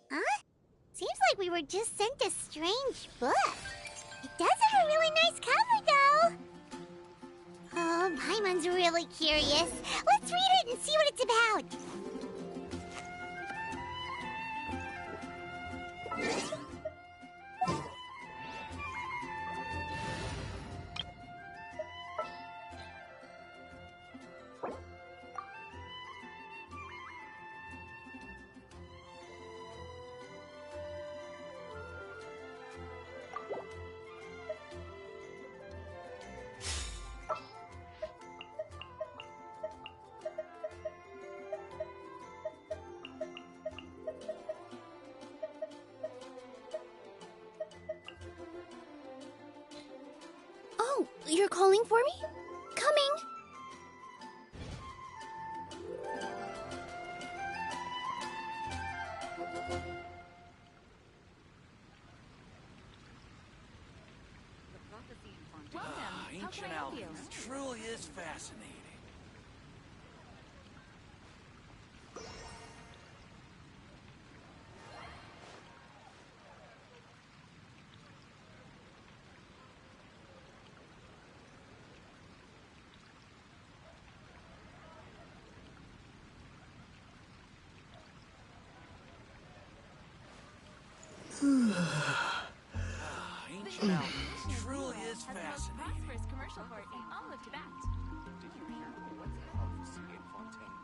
Huh? Seems like we were just sent a strange book. It does have a really nice cover, though. Oh, Paimon's really curious. Let's read it and see what it's about. Oh, you're calling for me? Coming! Ancient alchemy truly is fascinating. Ancient alchemy truly is fascinating. Prosperous commercial party. I'll live to that. Did you hear what's prophecy in Fontaine?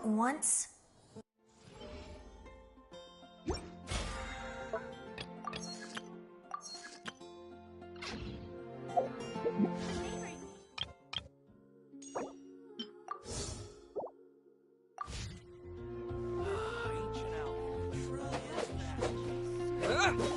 Once... Ancient alchemy truly is fascinating.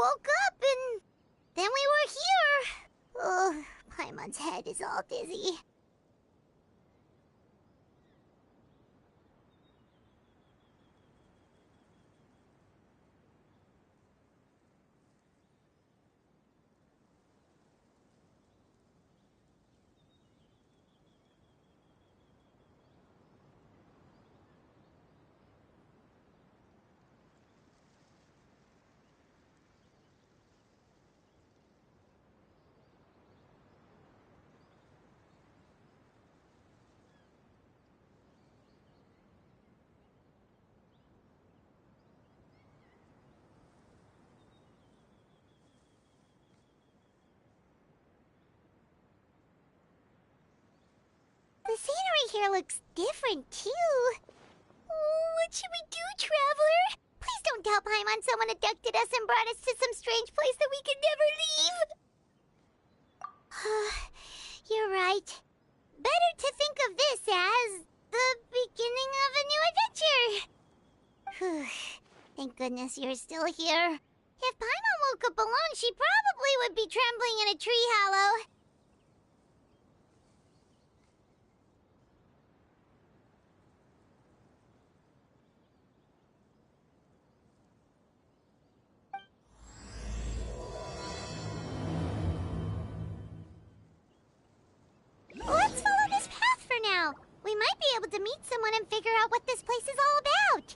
woke up and then we were here. Ugh, Paimon's head is all dizzy. The scenery here looks different, too. Oh, what should we do, Traveler? Please don't tell Paimon someone abducted us and brought us to some strange place that we could never leave. You're right. Better to think of this as the beginning of a new adventure. Thank goodness you're still here. If Paimon woke up alone, she probably would be trembling in a tree hollow. Let's follow this path for now. We might be able to meet someone and figure out what this place is all about.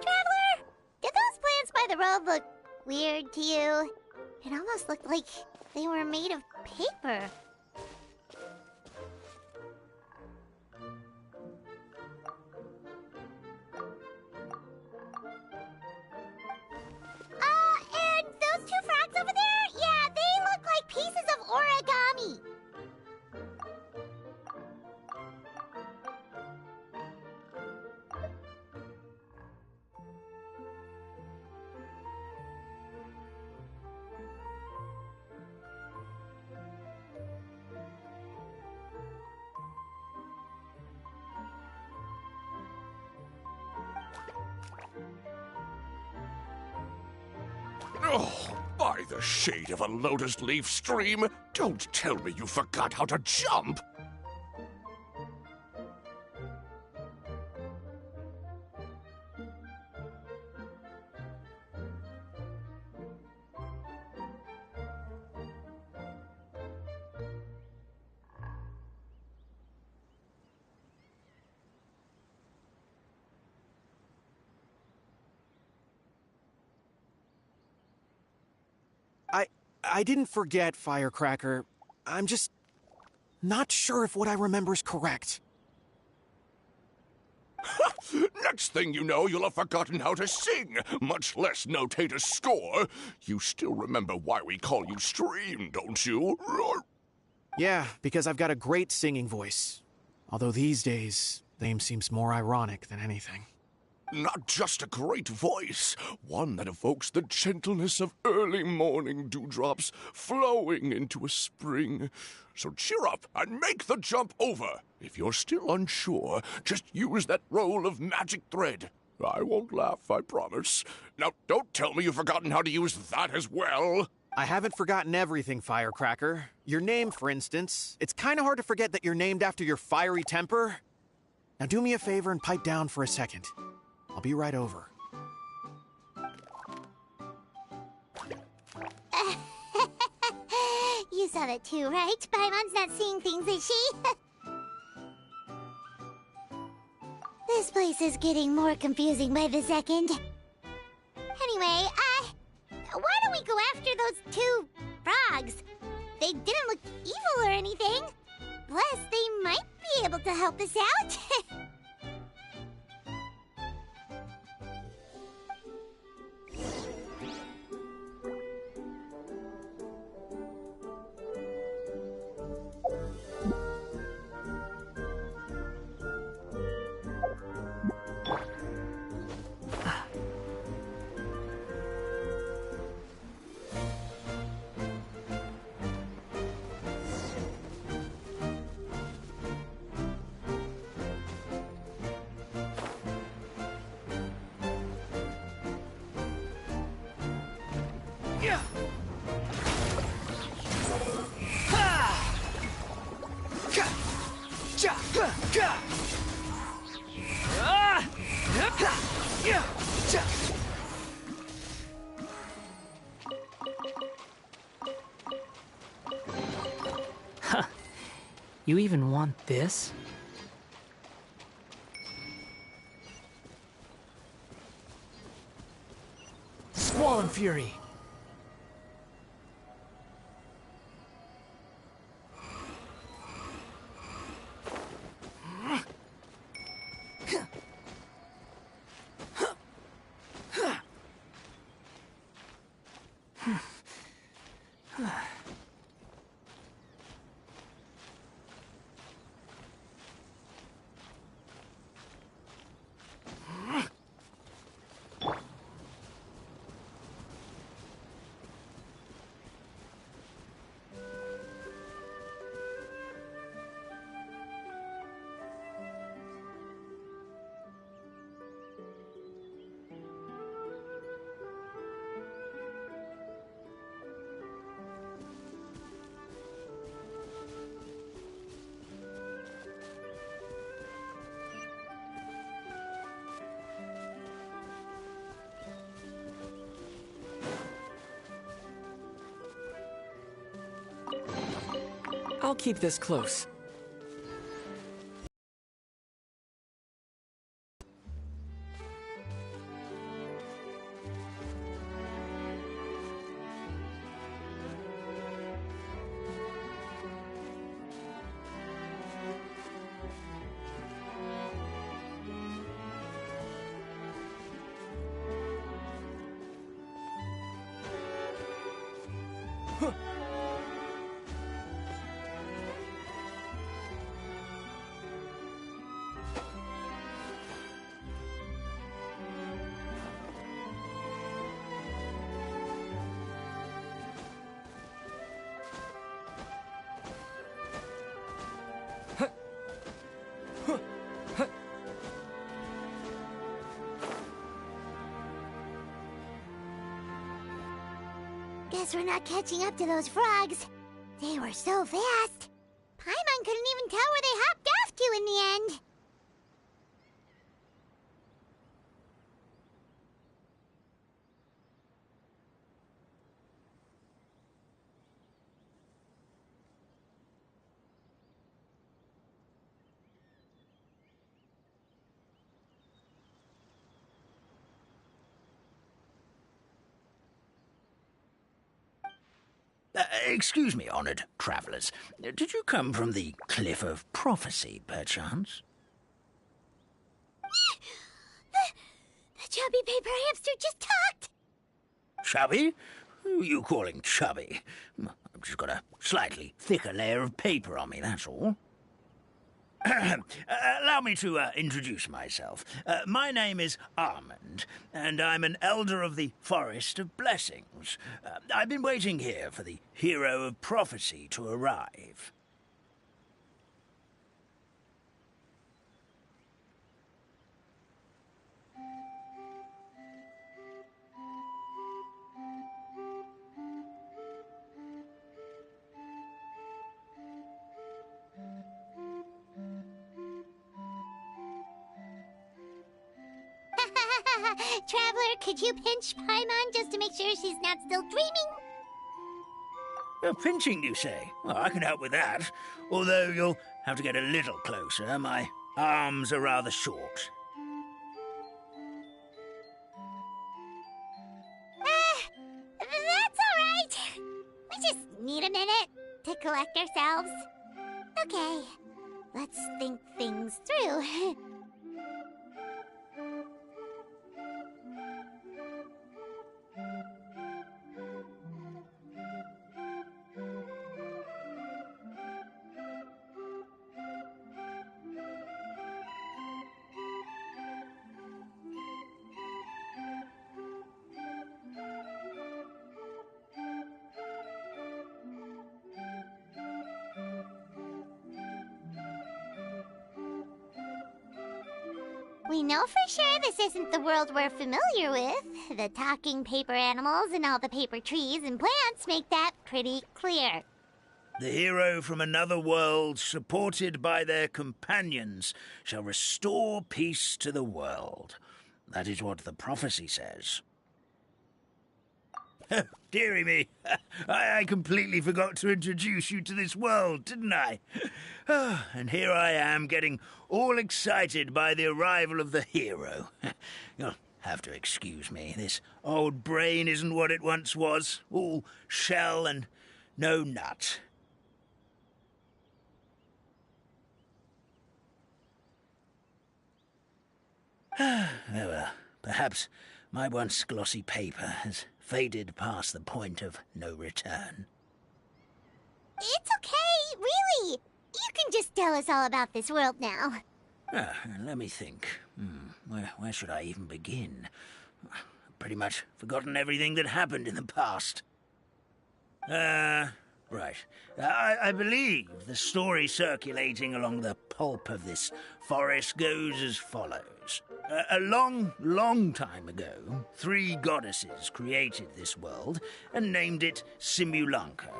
Traveler, did those plants by the road look weird to you? It almost looked like they were made of paper. And those two frogs over there? Yeah, they look like pieces of origami. Oh, by the shade of a lotus leaf stream, don't tell me you forgot how to jump! I didn't forget, Firecracker. I'm just not sure if what I remember is correct. Next thing you know, you'll have forgotten how to sing, much less notate a score. You still remember why we call you Stream, don't you? Yeah, because I've got a great singing voice. Although these days, name seems more ironic than anything. Not just a great voice, one that evokes the gentleness of early morning dewdrops flowing into a spring. So cheer up and make the jump over. If you're still unsure, just use that roll of magic thread. I won't laugh, I promise. Now, don't tell me you've forgotten how to use that as well. I haven't forgotten everything, Firecracker. Your name, for instance. It's kind of hard to forget that you're named after your fiery temper. Now do me a favor and pipe down for a second. I'll be right over. You saw that too, right? Paimon's not seeing things, is she? This place is getting more confusing by the second. Anyway, why don't we go after those two frogs? They didn't look evil or anything. Plus, they might be able to help us out. You even want this? Squall and Fury! I'll keep this close. Guess we're not catching up to those frogs. They were so fast. Paimon couldn't even tell where they hopped off to in the end. Excuse me, honored travelers. Did you come from the Cliff of Prophecy, perchance? The chubby paper hamster just talked. Chubby? Who are you calling chubby? I've just got a slightly thicker layer of paper on me, that's all. Allow me to introduce myself. My name is Armand, and I'm an elder of the Forest of Blessings. I've been waiting here for the hero of prophecy to arrive. Traveler, could you pinch Paimon just to make sure she's not still dreaming? Pinching, you say? Well, I can help with that. Although you'll have to get a little closer. My arms are rather short. That's all right. We just need a minute to collect ourselves. Okay, let's think things through. We know for sure this isn't the world we're familiar with. The talking paper animals and all the paper trees and plants make that pretty clear. The hero from another world, supported by their companions, shall restore peace to the world. That is what the prophecy says. Dearie me, I completely forgot to introduce you to this world, didn't I? And here I am, getting all excited by the arrival of the hero. You'll have to excuse me. This old brain isn't what it once was. All shell and no nut. Oh well, perhaps my once glossy paper has faded past the point of no return. It's okay, really. You can just tell us all about this world now. Let me think. Where should I even begin? I've pretty much forgotten everything that happened in the past. Right. I believe the story circulating along the pulp of this forest goes as follows. A long, long time ago, 3 goddesses created this world and named it Simulanka.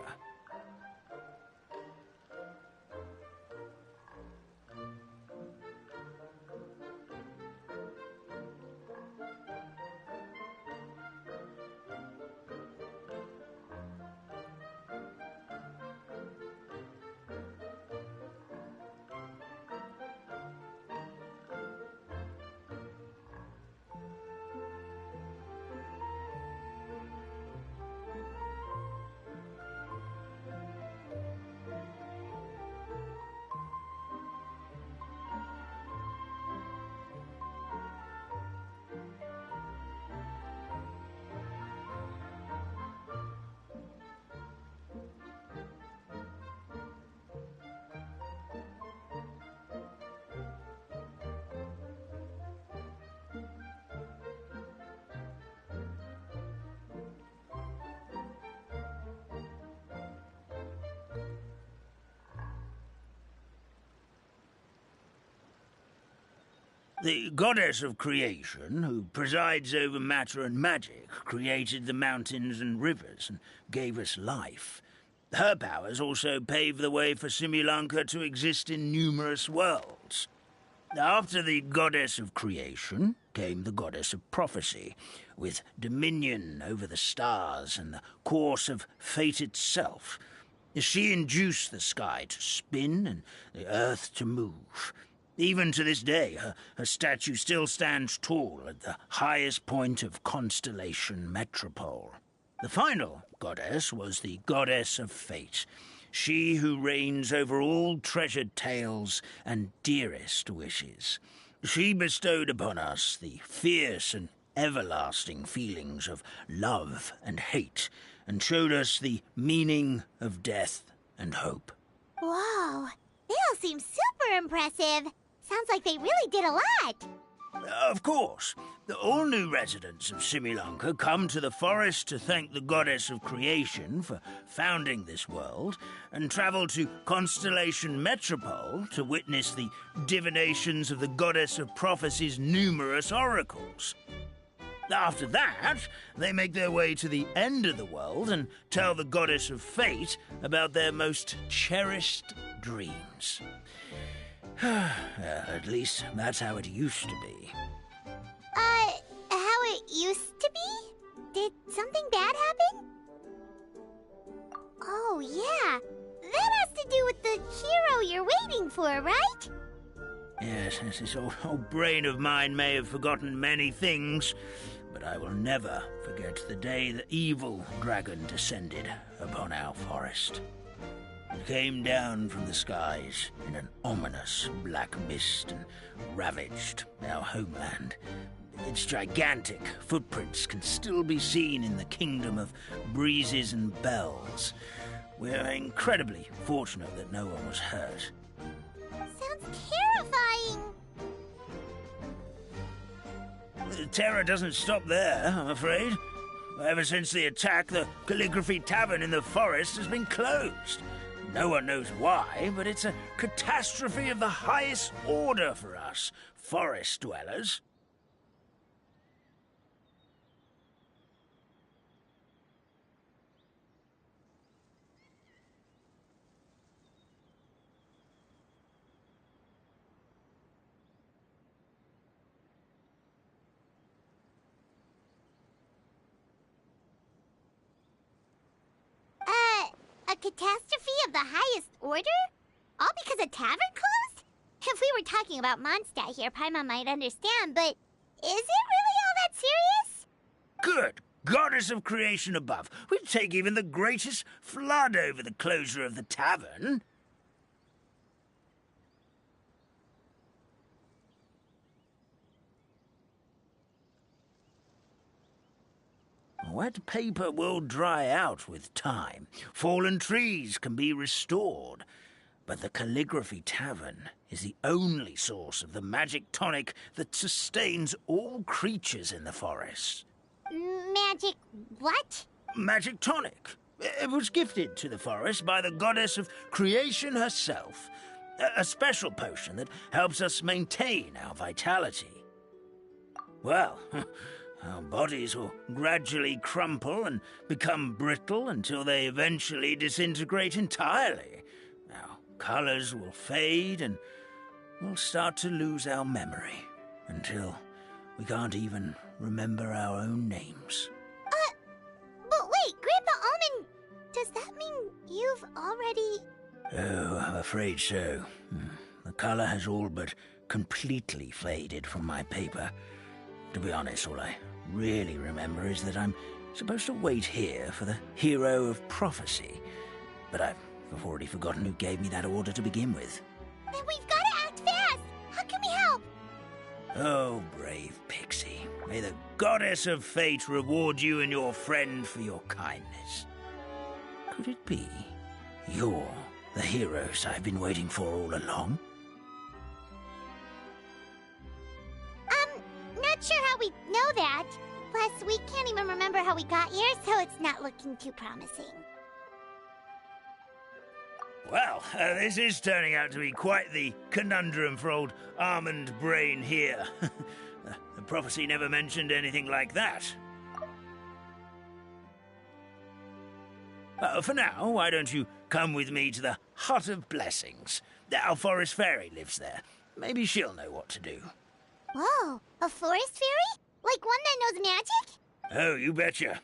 The goddess of creation, who presides over matter and magic, created the mountains and rivers and gave us life. Her powers also paved the way for Simulanka to exist in numerous worlds. After the goddess of creation came the goddess of prophecy, with dominion over the stars and the course of fate itself. She induced the sky to spin and the earth to move. Even to this day, her statue still stands tall at the highest point of Constellation Metropole. The final goddess was the goddess of fate, she who reigns over all treasured tales and dearest wishes. She bestowed upon us the fierce and everlasting feelings of love and hate, and showed us the meaning of death and hope. Whoa, they all seem super impressive. Sounds like they really did a lot. Of course. All new residents of Simulanka come to the forest to thank the goddess of creation for founding this world, and travel to Constellation Metropole to witness the divinations of the goddess of prophecy's numerous oracles. After that, they make their way to the end of the world and tell the goddess of fate about their most cherished dreams. At least that's how it used to be. How it used to be? Did something bad happen? Oh, yeah. That has to do with the hero you're waiting for, right? Yes, this old brain of mine may have forgotten many things, but I will never forget the day the evil dragon descended upon our forest. It came down from the skies in an ominous black mist and ravaged our homeland. Its gigantic footprints can still be seen in the kingdom of breezes and bells. We're incredibly fortunate that no one was hurt. Sounds terrifying. The terror doesn't stop there, I'm afraid. Ever since the attack, the Calligraphy Tavern in the forest has been closed. No one knows why, but it's a catastrophe of the highest order for us, forest dwellers. A catastrophe of the highest order? All because a tavern closed? If we were talking about Mondstadt here, Paimon might understand, but is it really all that serious? Good goddess of creation above. We'd take even the greatest flood over the closure of the tavern. Wet paper will dry out with time. Fallen trees can be restored. But the Calligraphy Tavern is the only source of the magic tonic that sustains all creatures in the forest. Magic what? Magic tonic. It was gifted to the forest by the goddess of creation herself. A special potion that helps us maintain our vitality. Well, our bodies will gradually crumple and become brittle until they eventually disintegrate entirely. Our colors will fade and we'll start to lose our memory until we can't even remember our own names. But wait, Grandpa Almond, does that mean you've already... Oh, I'm afraid so. The color has all but completely faded from my paper. To be honest, all I really remember is that I'm supposed to wait here for the hero of prophecy. But I've already forgotten who gave me that order to begin with. Then we've got to act fast! How can we help? Oh, brave Pixie. May the goddess of fate reward you and your friend for your kindness. Could it be you're the heroes I've been waiting for all along? Not sure how we know that. Plus, we can't even remember how we got here, so it's not looking too promising. Well, this is turning out to be quite the conundrum for old Almond Brain here. The prophecy never mentioned anything like that. For now, why don't you come with me to the Hut of Blessings? Our forest fairy lives there. Maybe she'll know what to do. Whoa, a forest fairy? Like one that knows magic? Oh, you betcha.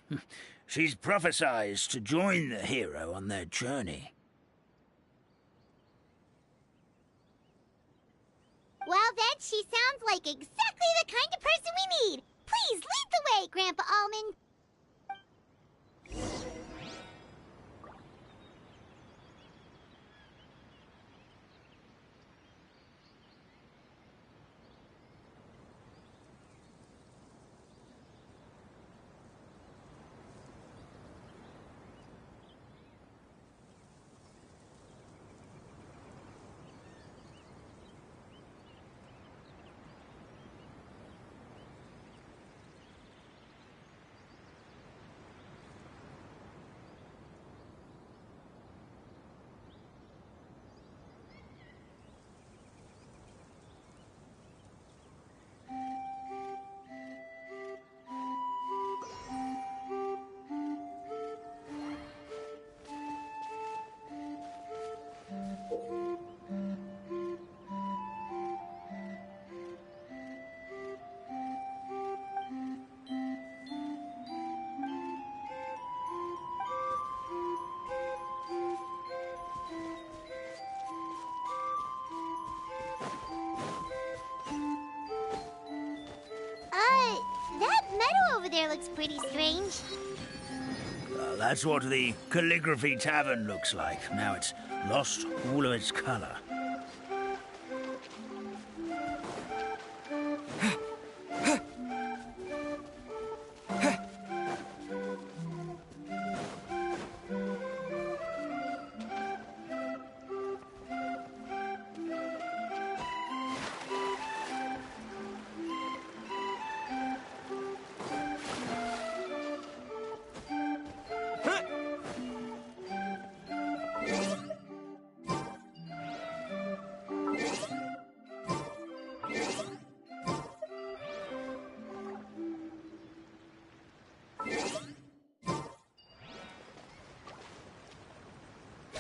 She's prophesied to join the hero on their journey. Well, then she sounds like exactly the kind of person we need. Please lead the way, Grandpa Almond. That meadow over there looks pretty strange. That's what the Calligraphy Tavern looks like. Now it's lost all of its color.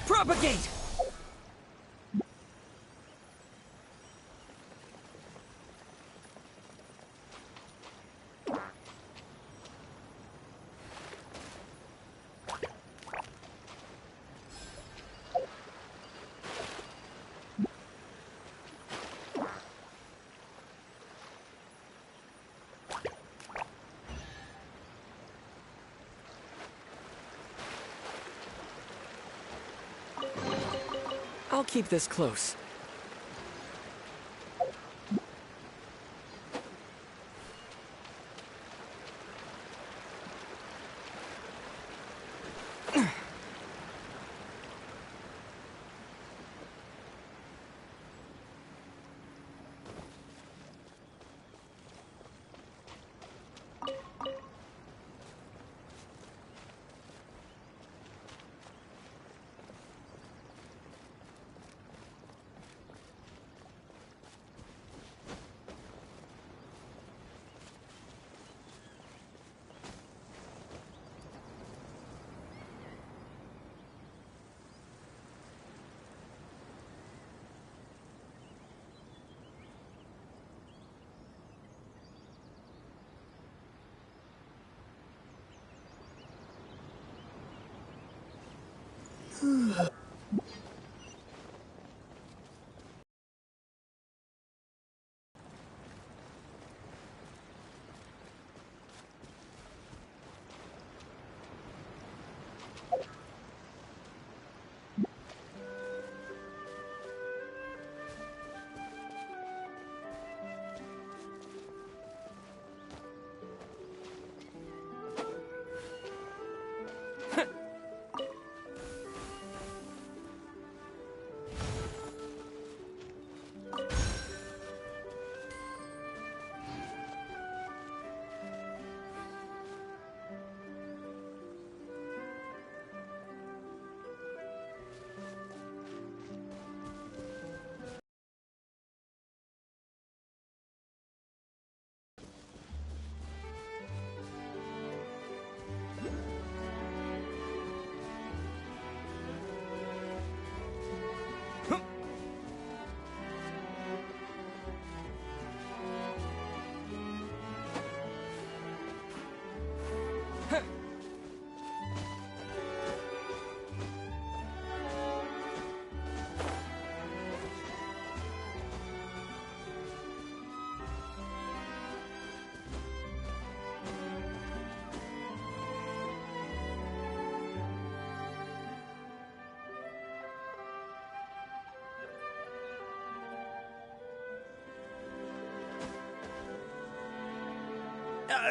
Propagate! I'll keep this close.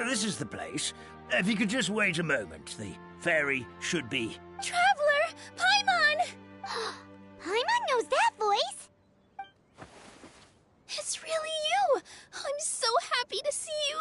This is the place. If you could just wait a moment, the fairy should be... Traveler! Paimon! Paimon knows that voice! It's really you! I'm so happy to see you!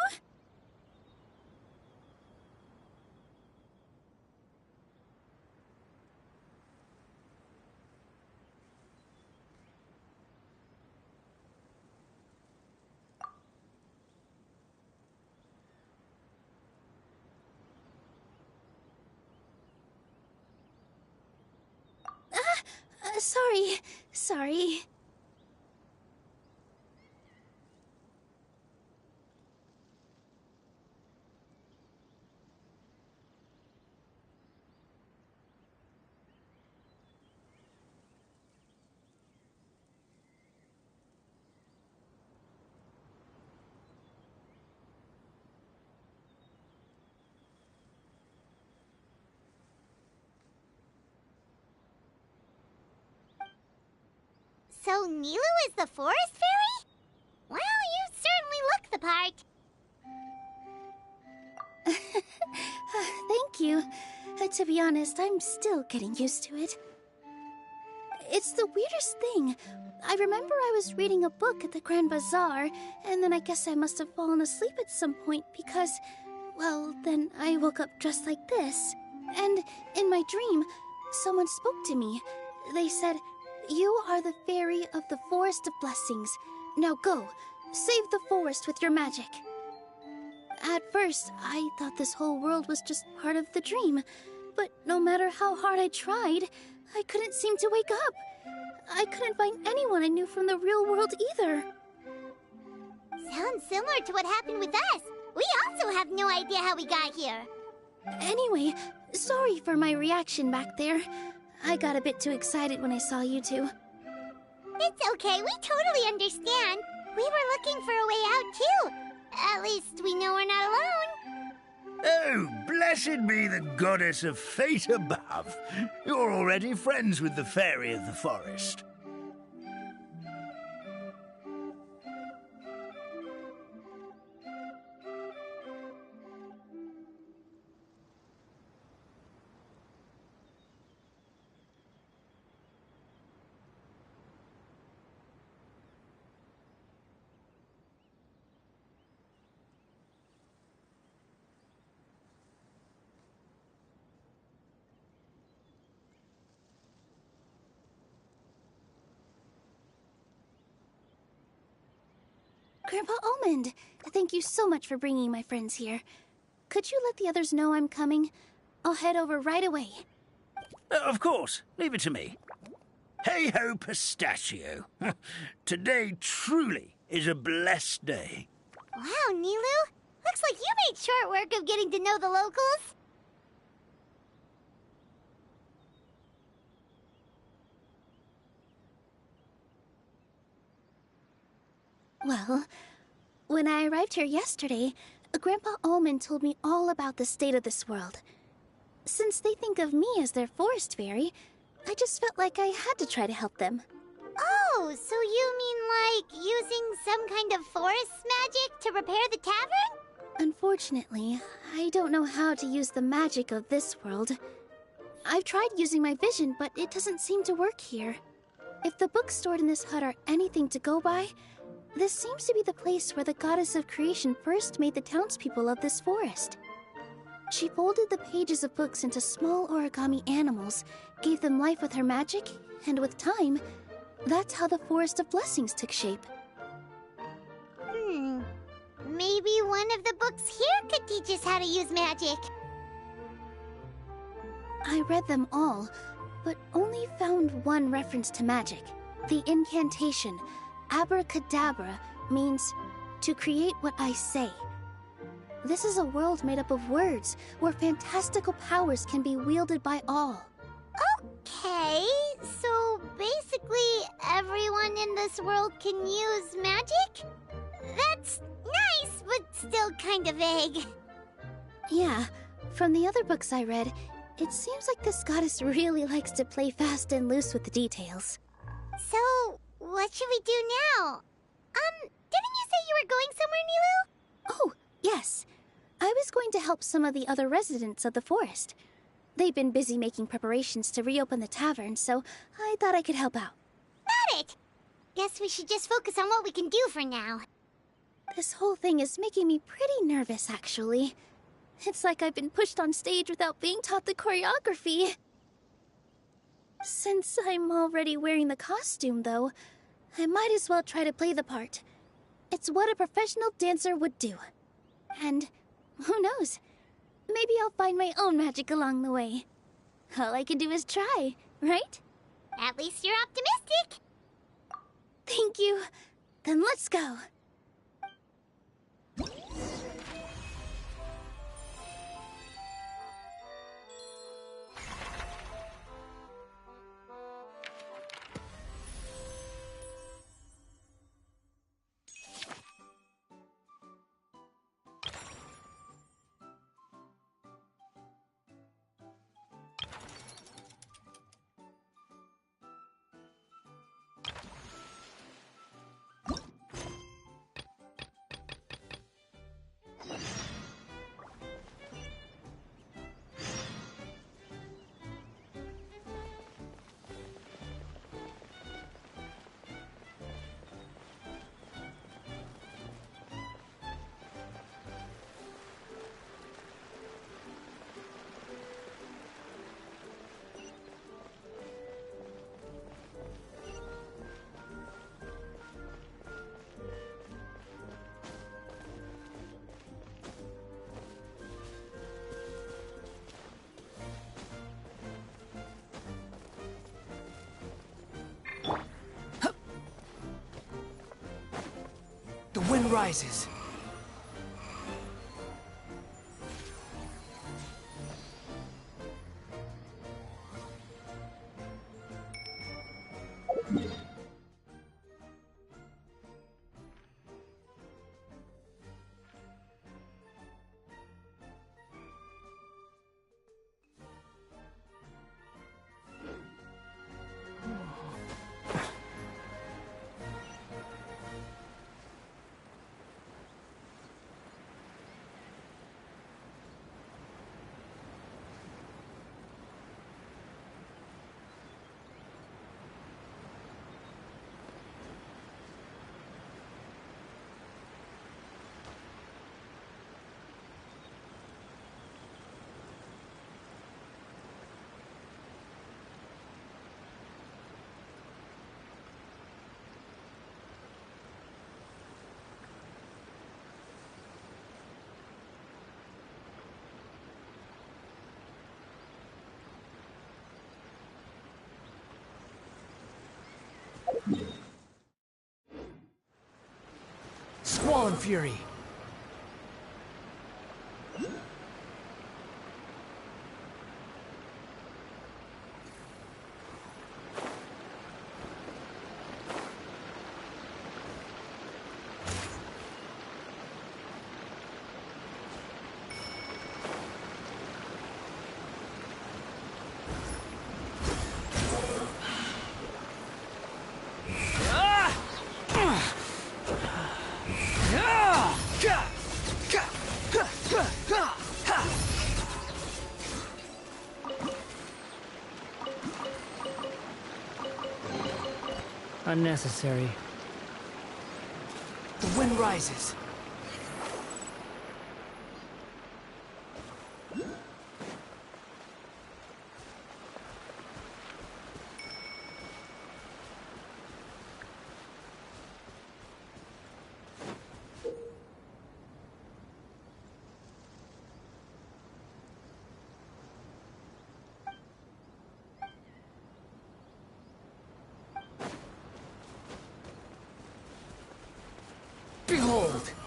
Sorry. So Nilou is the forest fairy? Well, you certainly look the part. Thank you. To be honest, I'm still getting used to it. It's the weirdest thing. I remember I was reading a book at the Grand Bazaar, and then I guess I must have fallen asleep at some point because, well, then I woke up just like this. And in my dream, someone spoke to me. They said, "You are the fairy of the Forest of Blessings. Now go, save the forest with your magic." At first, I thought this whole world was just part of the dream, but no matter how hard I tried, I couldn't seem to wake up. I couldn't find anyone I knew from the real world either. Sounds similar to what happened with us. We also have no idea how we got here. Anyway, sorry for my reaction back there. I got a bit too excited when I saw you two. It's okay, we totally understand. We were looking for a way out too. At least we know we're not alone. Oh, blessed be the goddess of fate above. You're already friends with the fairy of the forest. Grandpa Almond, thank you so much for bringing my friends here. Could you let the others know I'm coming? I'll head over right away. Of course. Leave it to me. Hey-ho, pistachio. Today truly is a blessed day. Wow, Nilou. Looks like you made short work of getting to know the locals. Well, when I arrived here yesterday, Grandpa Almond told me all about the state of this world. Since they think of me as their forest fairy, I just felt like I had to try to help them. Oh, so you mean like using some kind of forest magic to repair the tavern? Unfortunately, I don't know how to use the magic of this world. I've tried using my vision, but it doesn't seem to work here. If the books stored in this hut are anything to go by, this seems to be the place where the goddess of creation first made the townspeople of this forest. She folded the pages of books into small origami animals, gave them life with her magic, and with time, that's how the Forest of Blessings took shape. Maybe one of the books here could teach us how to use magic. I read them all, but only found one reference to magic. The incantation, Abracadabra, means to create what I say. This is a world made up of words, where fantastical powers can be wielded by all. Okay, so basically everyone in this world can use magic? That's nice, but still kind of vague. Yeah, from the other books I read, it seems like this goddess really likes to play fast and loose with the details. So, what should we do now? Didn't you say you were going somewhere, Nilou? Oh, yes. help some of the other residents of the forest. They've been busy making preparations to reopen the tavern, so I thought I could help out. Got it! Guess we should just focus on what we can do for now. This whole thing is making me pretty nervous, actually. It's like I've been pushed on stage without being taught the choreography. Since I'm already wearing the costume, though, I might as well try to play the part. It's what a professional dancer would do. And who knows? Maybe I'll find my own magic along the way. All I can do is try, right? At least you're optimistic. Thank you. Then let's go. The wind rises. Squall Fury. Unnecessary. The wind rises. Behold!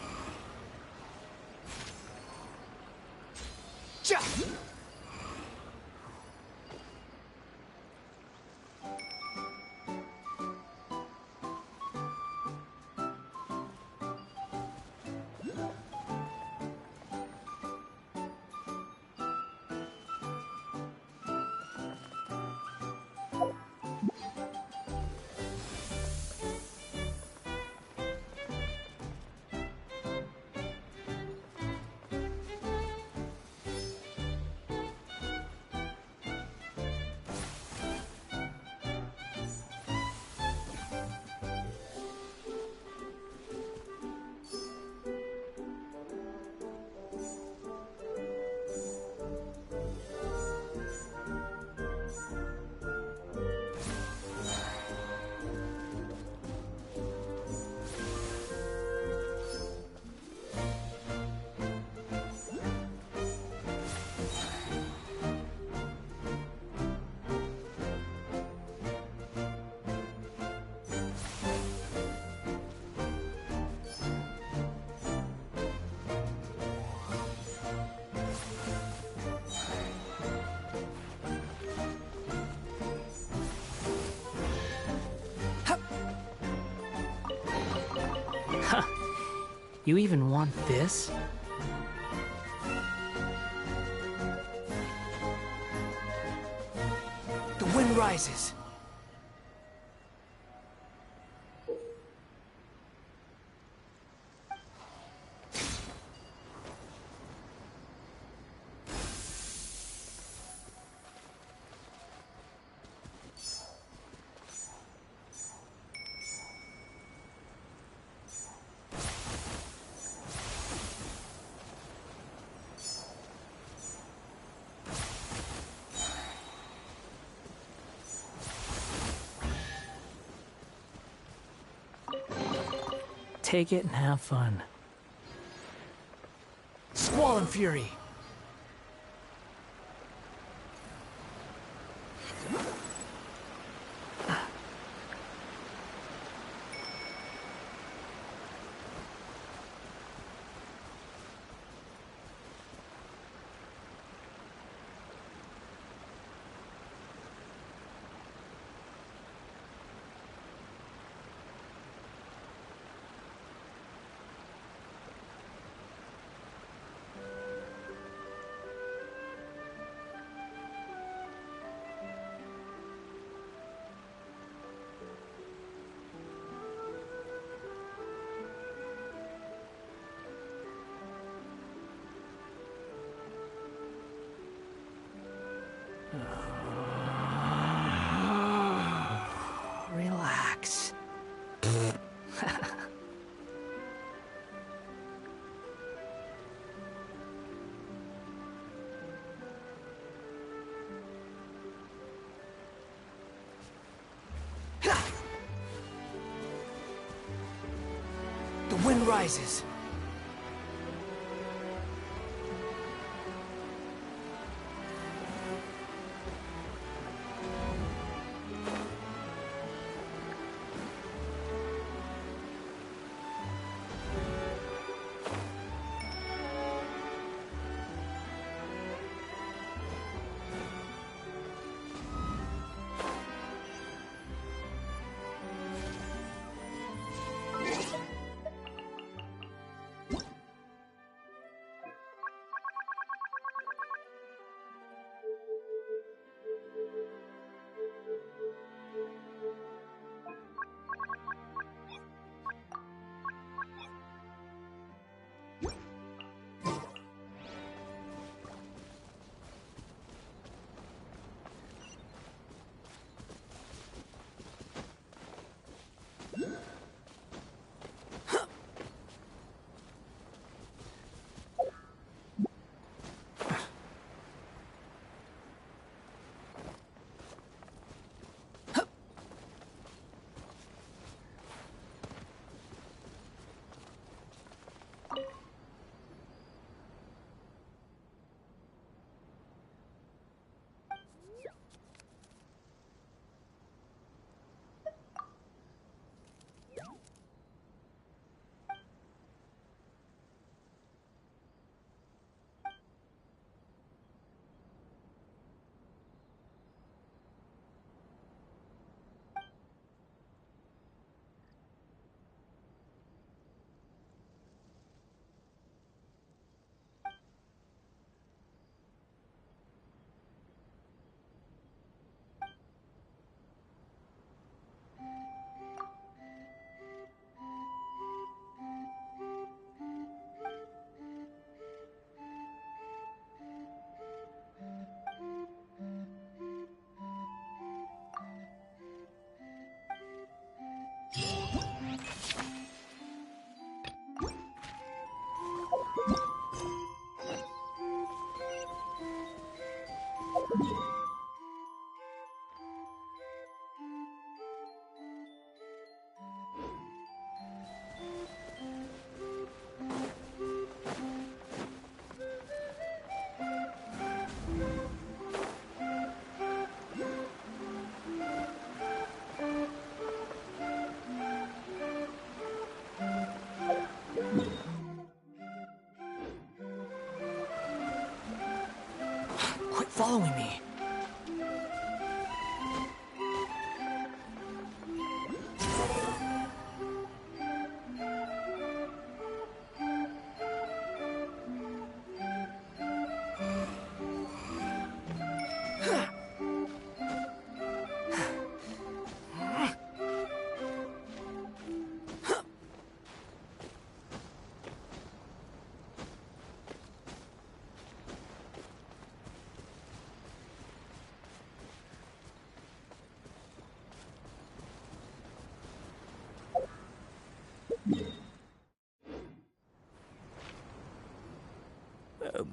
You even want this? The wind rises. Take it and have fun. Squall and Fury! Relax. The wind rises.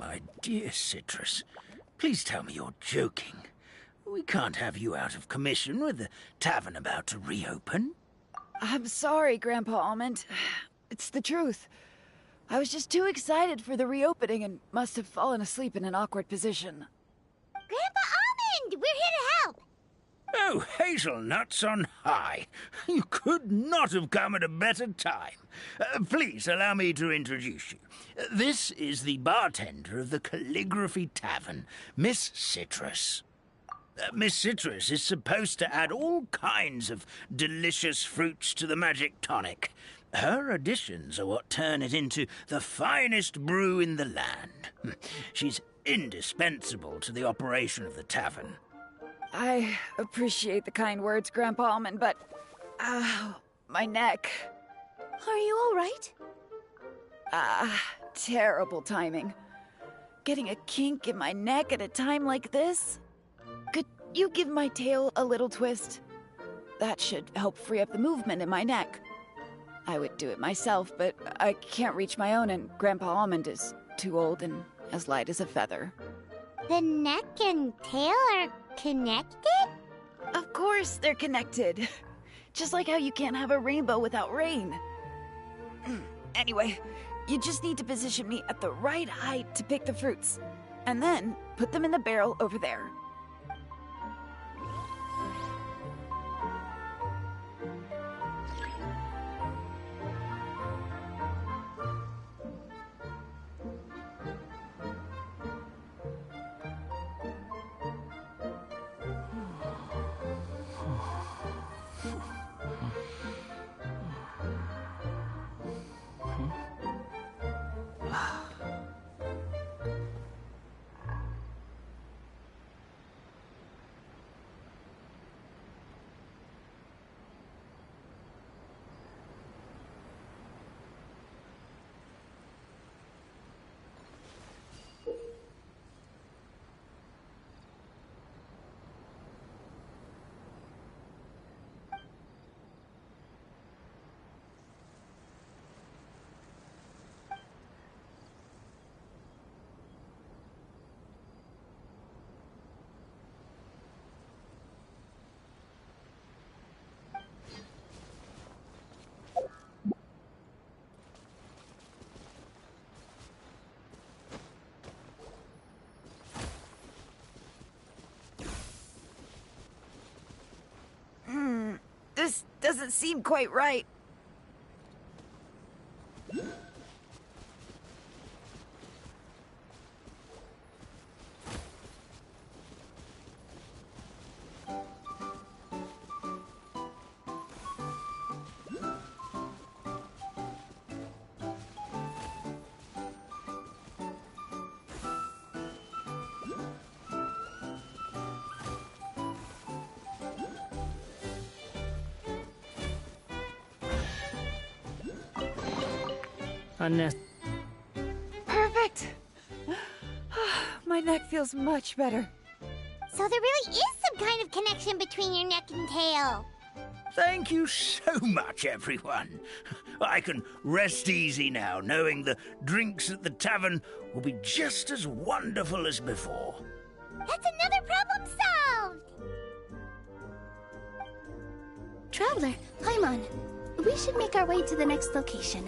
my dear Citrus, please tell me you're joking. We can't have you out of commission with the tavern about to reopen. I'm sorry, Grandpa Almond. It's the truth. I was just too excited for the reopening and must have fallen asleep in an awkward position. Grandpa Almond, we're here to help. Oh, hazelnuts on high. You could not have come at a better time. Please allow me to introduce you. This is the bartender of the Calligraphy Tavern, Miss Citrus. Miss Citrus is supposed to add all kinds of delicious fruits to the magic tonic. Her additions are what turn it into the finest brew in the land. She's indispensable to the operation of the tavern. I appreciate the kind words, Grandpa Almond, but... my neck. Are you all right? Terrible timing. Getting a kink in my neck at a time like this? Could you give my tail a little twist? That should help free up the movement in my neck. I would do it myself, but I can't reach my own, and Grandpa Almond is too old and as light as a feather. The neck and tail are connected? Of course they're connected. Just like how you can't have a rainbow without rain. Anyway, you just need to position me at the right height to pick the fruits. And then put them in the barrel over there. This doesn't seem quite right. Perfect! My neck feels much better. So there really is some kind of connection between your neck and tail. Thank you so much, everyone. I can rest easy now, knowing the drinks at the tavern will be just as wonderful as before. That's another problem solved! Traveler, Paimon, we should make our way to the next location.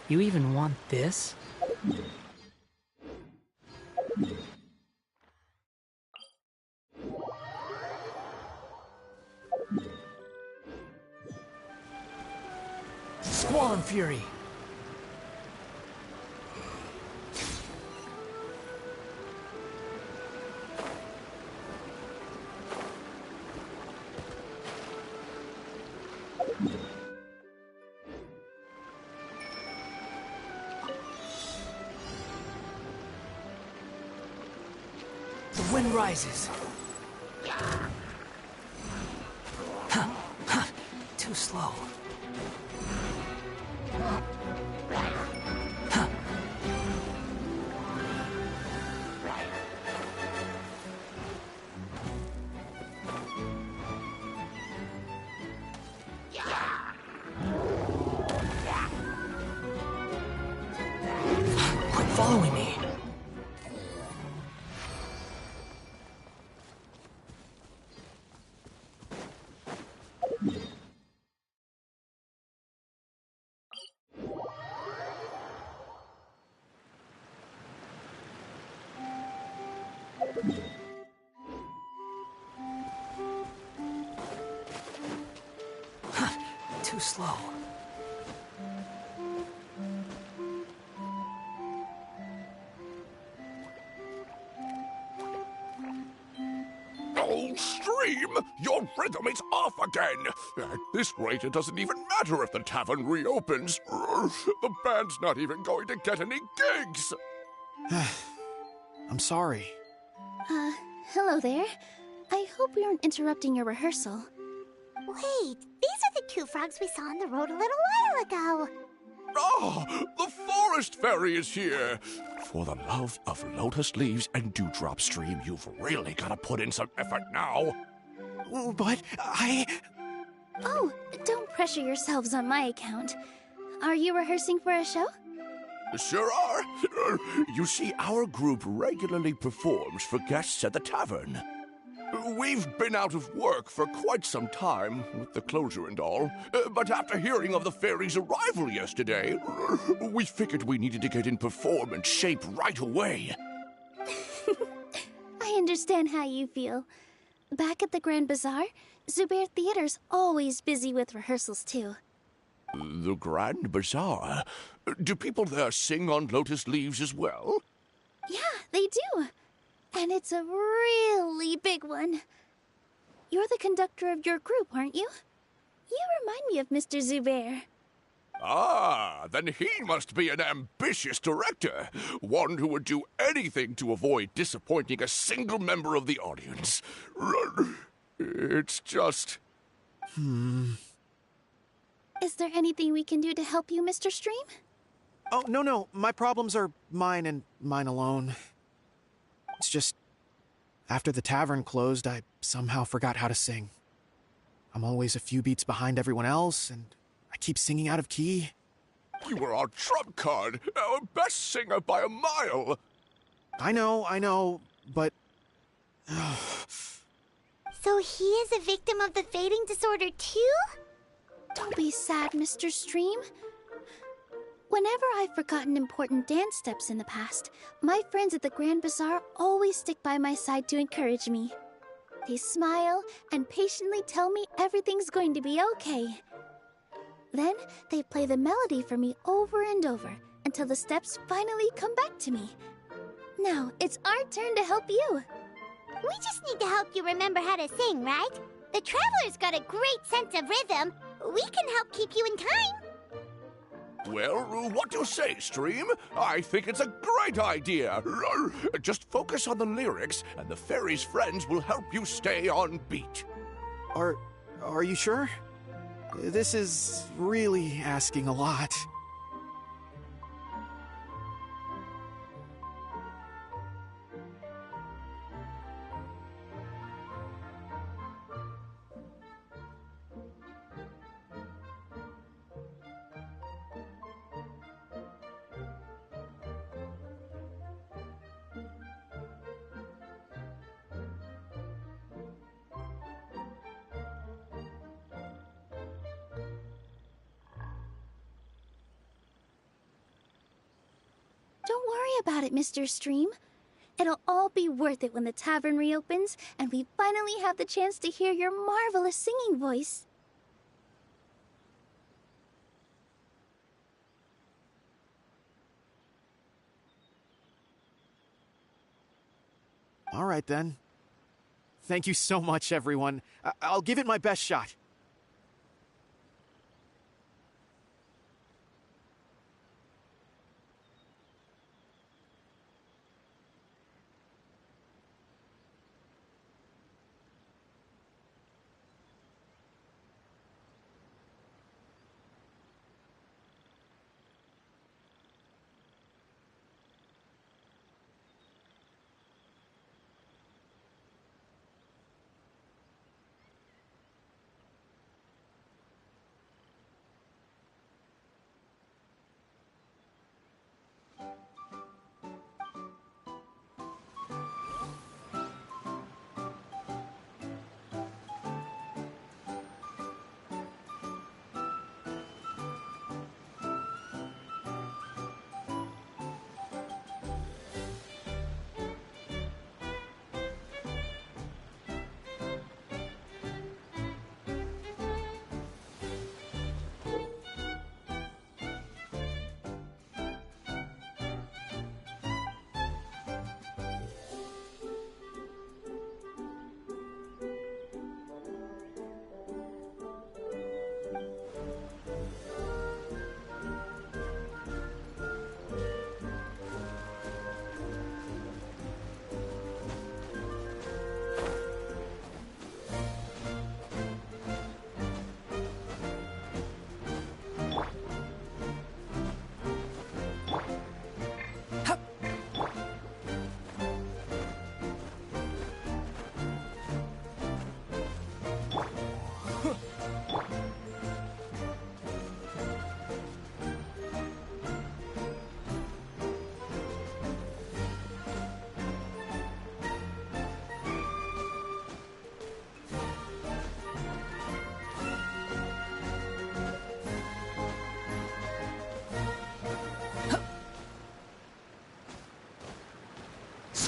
You even want this? Squall and Fury! The wind rises. Too slow. Quit following me. Too slow. Oh, Stream! Your rhythm is off again! At this rate, it doesn't even matter if the tavern reopens. The band's not even going to get any gigs! I'm sorry. Hello there. I hope we aren't interrupting your rehearsal. Wait, these are the two frogs we saw on the road a little while ago. Ah, the forest fairy is here! For the love of lotus leaves and dewdrop, Stream, you've really got to put in some effort now. But Oh, don't pressure yourselves on my account. Are you rehearsing for a show? Sure are. You see, our group regularly performs for guests at the tavern. We've been out of work for quite some time, with the closure and all, but after hearing of the fairy's arrival yesterday, we figured we needed to get in performance shape right away. I understand how you feel. Back at the Grand Bazaar, Zubair Theater's always busy with rehearsals too. The Grand Bazaar? Do people there sing on lotus leaves as well? Yeah, they do. And it's a really big one. You're the conductor of your group, aren't you? You remind me of Mr. Zubair. Ah, then he must be an ambitious director. One who would do anything to avoid disappointing a single member of the audience. It's just... Is there anything we can do to help you, Mr. Stream? Oh, no. My problems are mine and mine alone. It's just, after the tavern closed, I somehow forgot how to sing. I'm always a few beats behind everyone else, and I keep singing out of key. You were our trump card, our best singer by a mile. I know, but... So he is a victim of the fading disorder too? Don't be sad, Mr. Stream. Whenever I've forgotten important dance steps in the past, my friends at the Grand Bazaar always stick by my side to encourage me. They smile and patiently tell me everything's going to be okay. Then they play the melody for me over and over until the steps finally come back to me. Now it's our turn to help you. We just need to help you remember how to sing, right? The Traveler's got a great sense of rhythm. We can help keep you in time. Well, what do you say, Stream? I think it's a great idea. Just focus on the lyrics, and the fairy's friends will help you stay on beat. Are you sure? This is really asking a lot. worry about it, Mr. Stream. It'll all be worth it when the tavern reopens and we finally have the chance to hear your marvelous singing voice. All right, then. Thank you so much, everyone. I'll give it my best shot.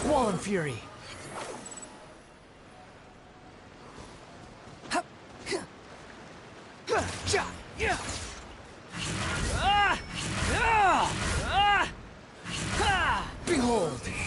Squall Fury! Behold!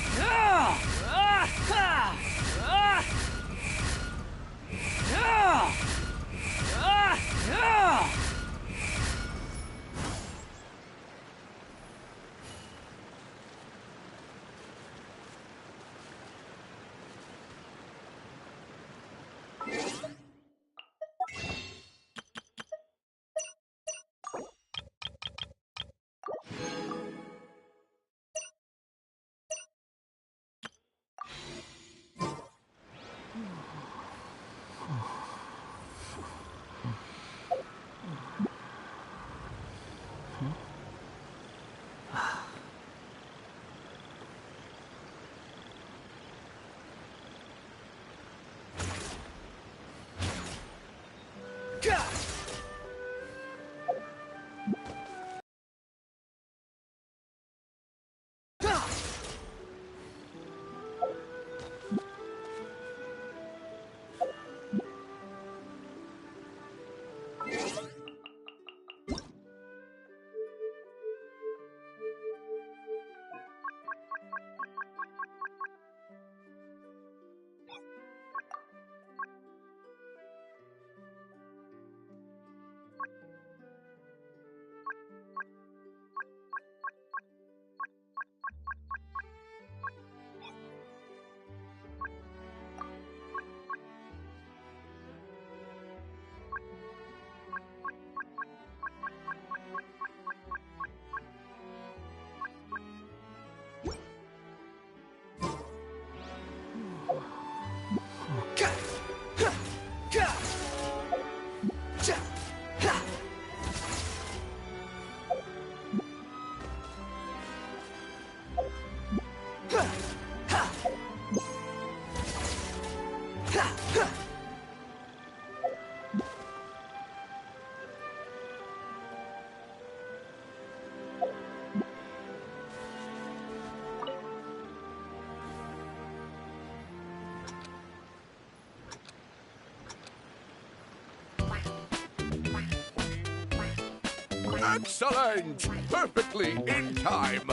Excellent! Perfectly in time!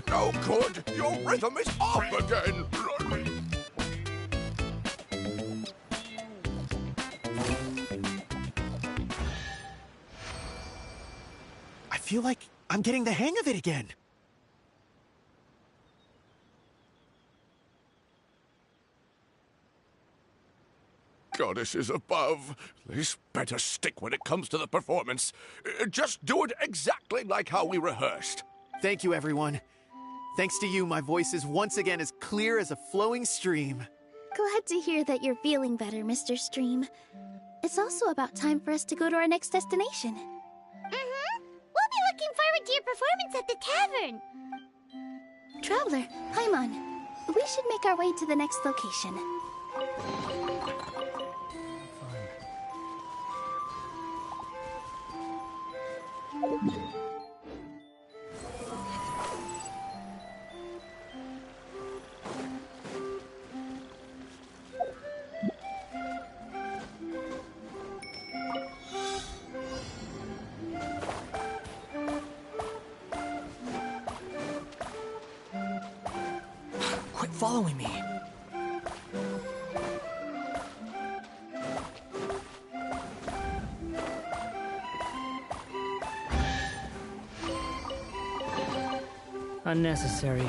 No good! Your rhythm is off again! I feel like I'm getting the hang of it again. Goddesses above, this better stick when it comes to the performance. Just do it exactly like how we rehearsed. Thank you, everyone. Thanks to you, my voice is once again as clear as a flowing stream. Glad to hear that you're feeling better, Mr. Stream. It's also about time for us to go to our next destination. We'll be looking forward to your performance at the tavern. Traveler, Paimon, we should make our way to the next location. Quit following me. Unnecessary.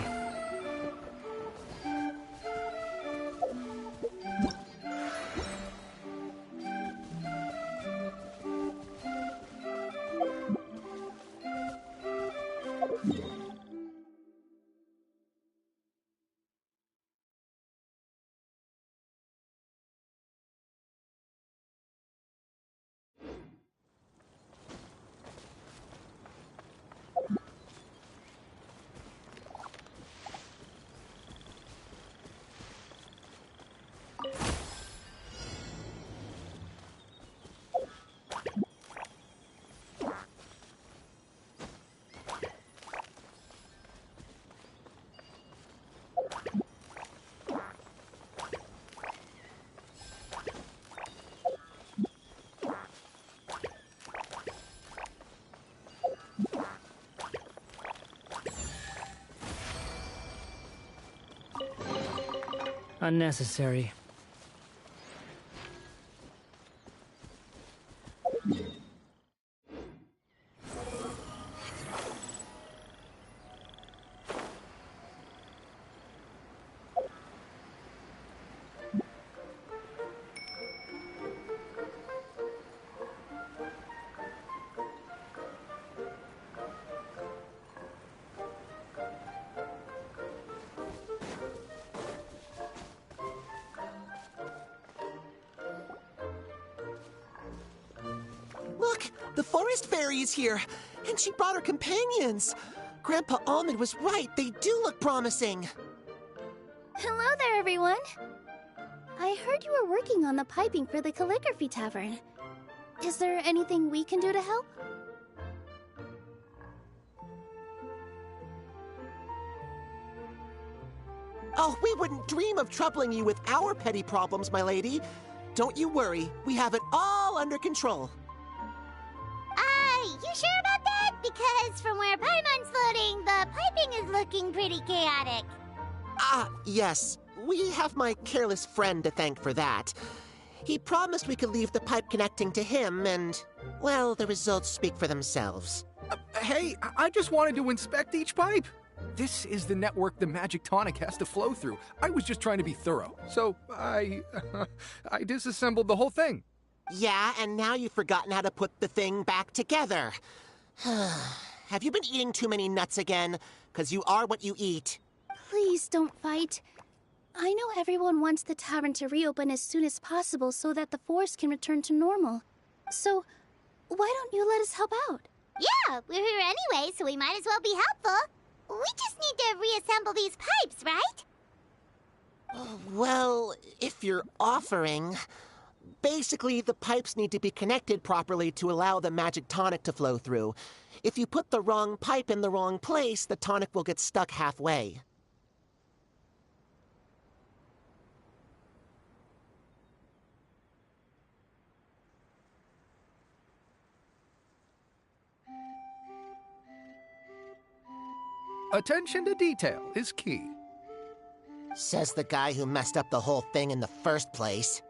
Unnecessary. Look, the forest fairy is here, and she brought her companions. Grandpa Almond was right. They do look promising. Hello there, everyone. I heard you were working on the piping for the calligraphy tavern. Is there anything we can do to help? Oh, we wouldn't dream of troubling you with our petty problems, my lady. Don't you worry. We have it all under control. You sure about that? Because from where Paimon's floating, the piping is looking pretty chaotic. Yes. We have my careless friend to thank for that. He promised we could leave the pipe connecting to him, and, well, the results speak for themselves. Hey, I just wanted to inspect each pipe. This is the network the magic tonic has to flow through. I was just trying to be thorough, so I disassembled the whole thing. Yeah, and now you've forgotten how to put the thing back together. Have you been eating too many nuts again? 'Cause you are what you eat. Please don't fight. I know everyone wants the tavern to reopen as soon as possible so that the forest can return to normal. So, why don't you let us help out? Yeah, we're here anyway, so we might as well be helpful. We just need to reassemble these pipes, right? Well, if you're offering... Basically, the pipes need to be connected properly to allow the magic tonic to flow through. If you put the wrong pipe in the wrong place, the tonic will get stuck halfway. Attention to detail is key. Says the guy who messed up the whole thing in the first place.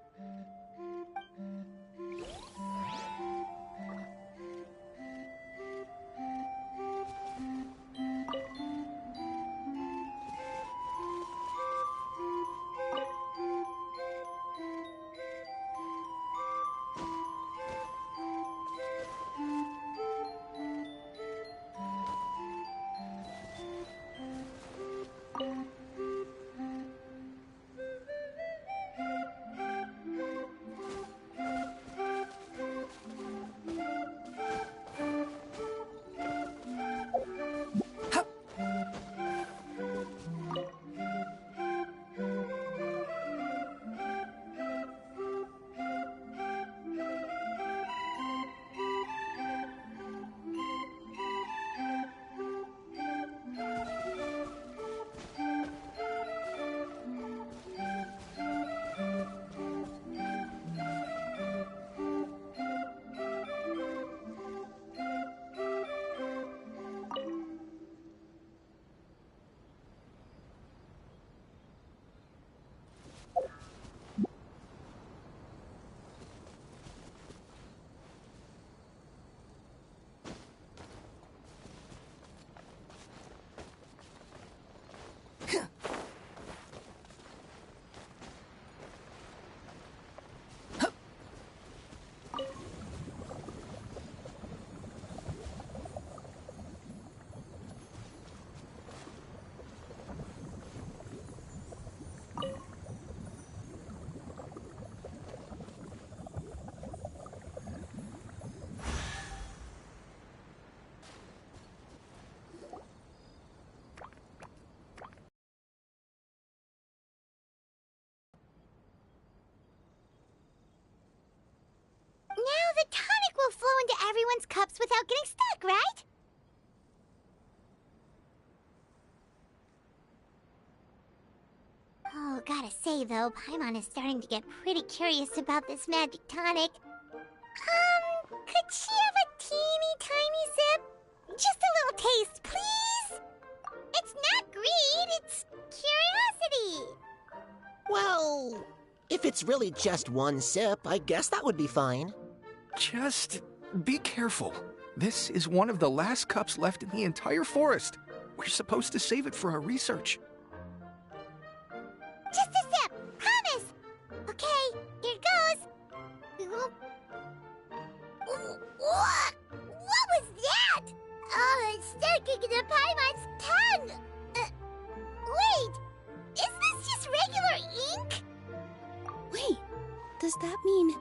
Now the tonic will flow into everyone's cups without getting stuck, right? Oh, gotta say though, Paimon is starting to get pretty curious about this magic tonic. Could she have a teeny tiny sip? Just a little taste, please? It's not greed, it's curiosity. Well, if it's really just one sip, I guess that would be fine. Just be careful. This is one of the last cups left in the entire forest. We're supposed to save it for our research. Just a sip, promise. Okay, here goes. What was that? Oh, it's sticking to Paimon's tongue. Wait, is this just regular ink? Wait, does that mean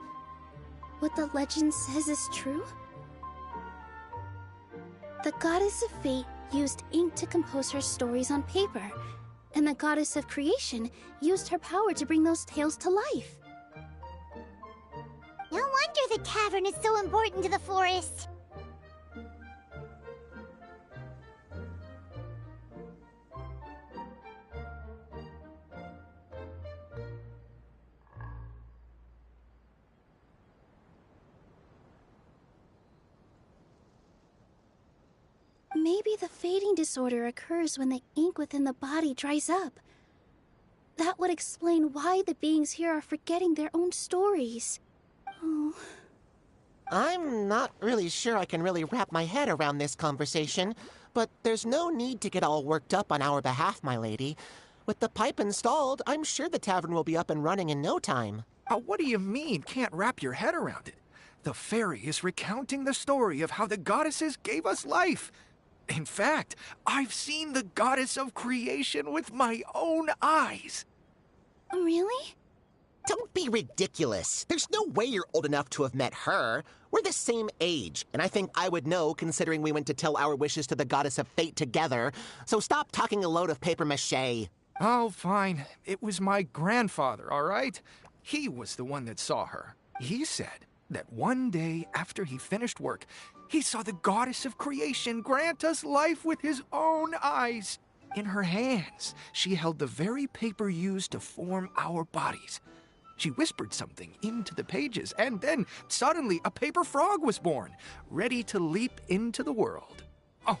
what the legend says is true? The goddess of fate used ink to compose her stories on paper, and the goddess of creation used her power to bring those tales to life. No wonder the tavern is so important to the forest. Maybe the fading disorder occurs when the ink within the body dries up. That would explain why the beings here are forgetting their own stories. Oh. I'm not really sure I can really wrap my head around this conversation, but there's no need to get all worked up on our behalf, my lady. With the pipe installed, I'm sure the tavern will be up and running in no time. What do you mean, can't wrap your head around it? The fairy is recounting the story of how the goddesses gave us life. In fact, I've seen the goddess of creation with my own eyes. Really? Don't be ridiculous. There's no way you're old enough to have met her. We're the same age, and I think I would know considering we went to tell our wishes to the goddess of fate together. So stop talking a load of papier-mâché. Oh, fine. It was my grandfather, all right? He was the one that saw her. He said that one day after he finished work, he saw the goddess of creation grant us life with his own eyes. In her hands, she held the very paper used to form our bodies. She whispered something into the pages, and then suddenly a paper frog was born, ready to leap into the world. Oh,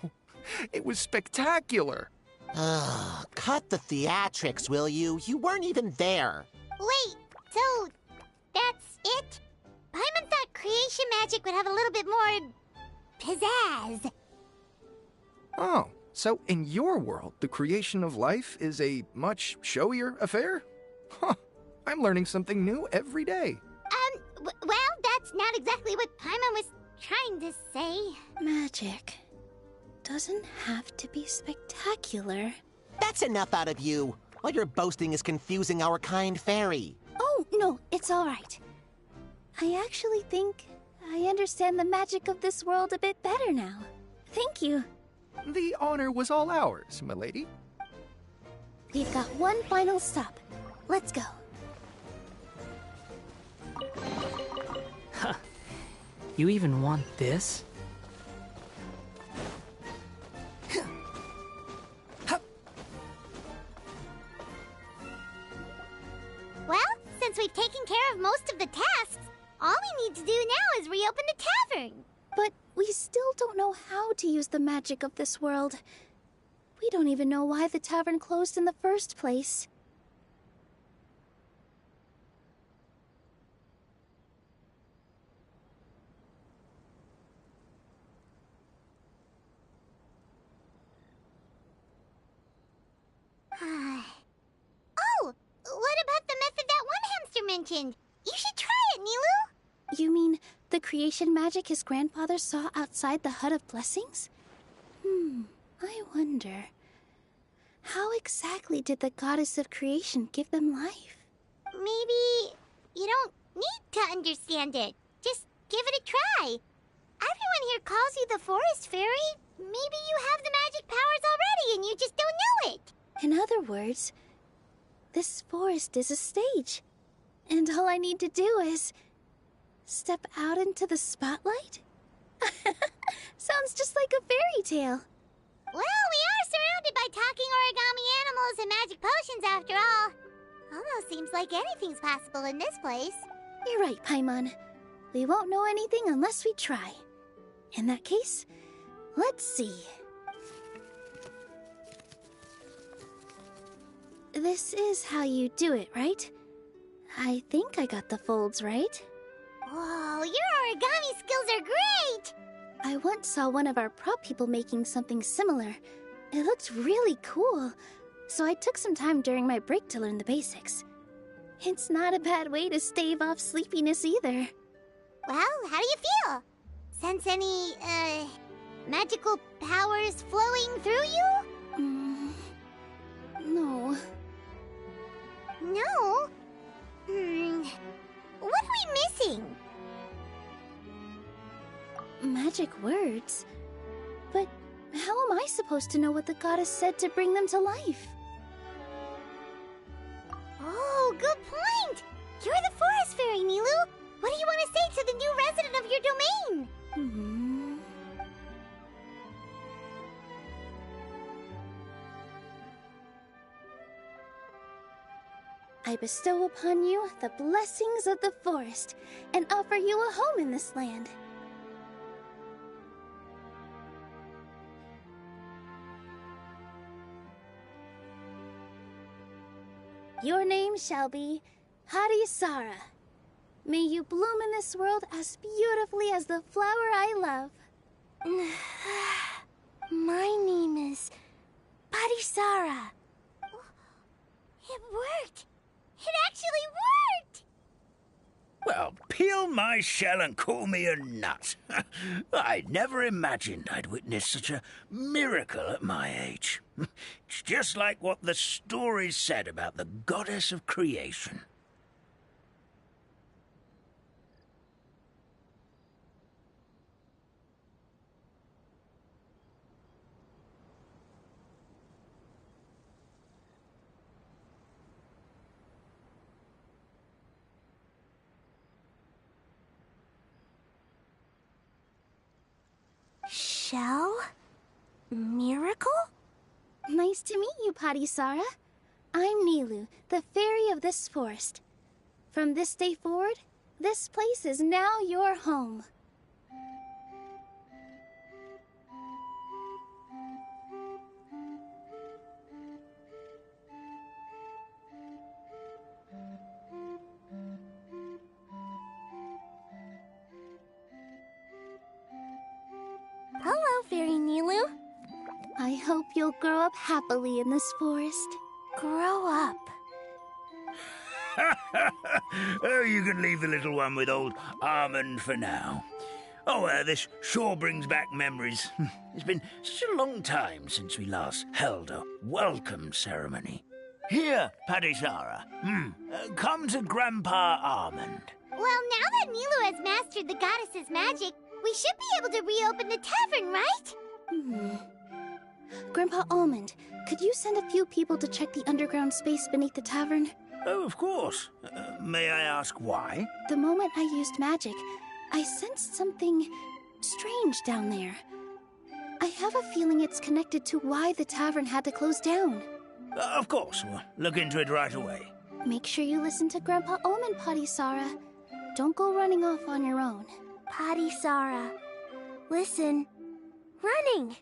it was spectacular. Ugh, cut the theatrics, will you? You weren't even there. Wait, so that's it? Paimon thought creation magic would have a little bit more pizzazz. Oh, so in your world, the creation of life is a much showier affair? Huh, I'm learning something new every day. Well, that's not exactly what Paimon was trying to say. Magic doesn't have to be spectacular. That's enough out of you. All your boasting is confusing our kind fairy. Oh, no, it's all right. I actually think I understand the magic of this world a bit better now. Thank you. The honor was all ours, milady. We've got one final stop. Let's go. Huh. You even want this? Well, since we've taken care of most of the tasks, all we need to do now is reopen the tavern. But we still don't know how to use the magic of this world. We don't even know why the tavern closed in the first place. Oh, what about the method that one hamster mentioned? You should try it, Nilou. You mean the creation magic his grandfather saw outside the Hut of Blessings? I wonder. How exactly did the goddess of creation give them life? Maybe you don't need to understand it. Just give it a try. Everyone here calls you the Forest Fairy. Maybe you have the magic powers already and you just don't know it. In other words, this forest is a stage. And all I need to do is step out into the spotlight? Sounds just like a fairy tale. Well, we are surrounded by talking origami animals and magic potions after all. Almost seems like anything's possible in this place. You're right, Paimon. We won't know anything unless we try. In that case, let's see. This is how you do it, right? I think I got the folds right. Whoa, your origami skills are great! I once saw one of our prop people making something similar. It looked really cool, so I took some time during my break to learn the basics. It's not a bad way to stave off sleepiness either. Well, how do you feel? Sense any, magical powers flowing through you? No. No? What are we missing? Magic words? But how am I supposed to know what the goddess said to bring them to life? Oh, good point! You're the Forest Fairy, Nilou! What do you want to say to the new resident of your domain? I bestow upon you the blessings of the forest and offer you a home in this land. Your name shall be Harisara. May you bloom in this world as beautifully as the flower I love. My name is Parisara. It worked! It actually worked! Well, peel fill my shell and call me a nut. I never imagined I'd witness such a miracle at my age. It's just like what the stories said about the goddess of creation. Shell? Miracle? Nice to meet you, Padisara. I'm Nilou, the fairy of this forest. From this day forward, this place is now your home. Hello, Fairy Nilou. I hope you'll grow up happily in this forest. Grow up. Oh, you can leave the little one with old Almond for now. Oh, this sure brings back memories. It's been such a long time since we last held a welcome ceremony. Here, Padisara. Come to Grandpa Almond. Well, now that Nilou has mastered the goddess's magic, we should be able to reopen the tavern, right? Grandpa Almond, could you send a few people to check the underground space beneath the tavern? Oh, of course. May I ask why? The moment I used magic, I sensed something strange down there. I have a feeling it's connected to why the tavern had to close down. Of course. We'll look into it right away. Make sure you listen to Grandpa Almond, Padisara. Don't go running off on your own. Padisara. Listen. Running.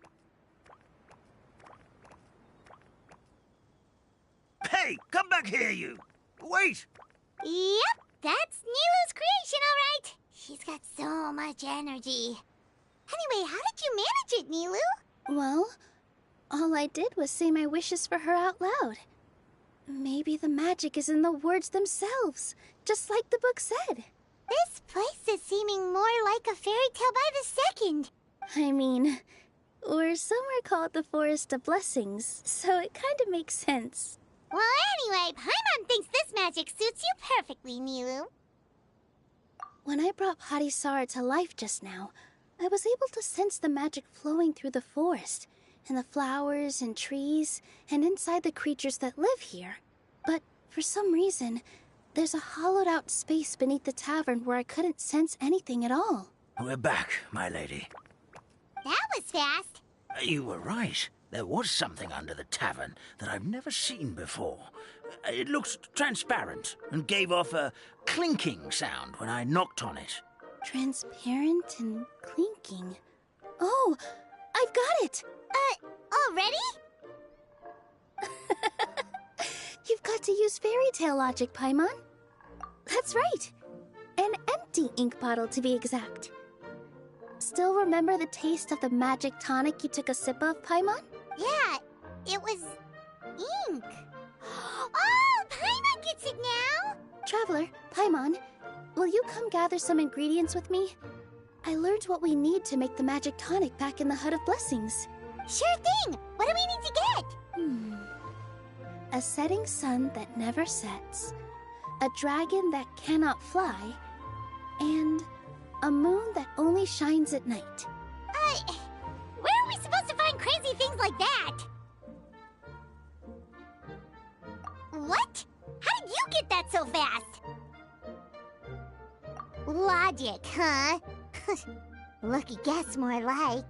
Hey, come back here, you! Wait! Yep, that's Nilou's creation, all right. She's got so much energy. Anyway, how did you manage it, Nilou? Well, all I did was say my wishes for her out loud. Maybe the magic is in the words themselves, just like the book said. This place is seeming more like a fairy tale by the second. I mean, we're somewhere called the Forest of Blessings, so it kind of makes sense. Well, anyway, Paimon thinks this magic suits you perfectly, Nilou. When I brought Padisara to life just now, I was able to sense the magic flowing through the forest, and the flowers and trees, and inside the creatures that live here. But for some reason, there's a hollowed-out space beneath the tavern where I couldn't sense anything at all. We're back, my lady. That was fast. You were right. There was something under the tavern that I've never seen before. It looked transparent and gave off a clinking sound when I knocked on it. Transparent and clinking. Oh, I've got it! Already? You've got to use fairy tale logic, Paimon. That's right. An empty ink bottle, to be exact. Still remember the taste of the magic tonic you took a sip of, Paimon? Yeah, it was ink. Oh, Paimon gets it now! Traveler, Paimon, will you come gather some ingredients with me? I learned what we need to make the magic tonic back in the Hut of Blessings. Sure thing! What do we need to get? A setting sun that never sets, a dragon that cannot fly, and a moon that only shines at night. Where are we supposed to find crazy things like that? What? How did you get that so fast? Logic, huh? Lucky guess, more like.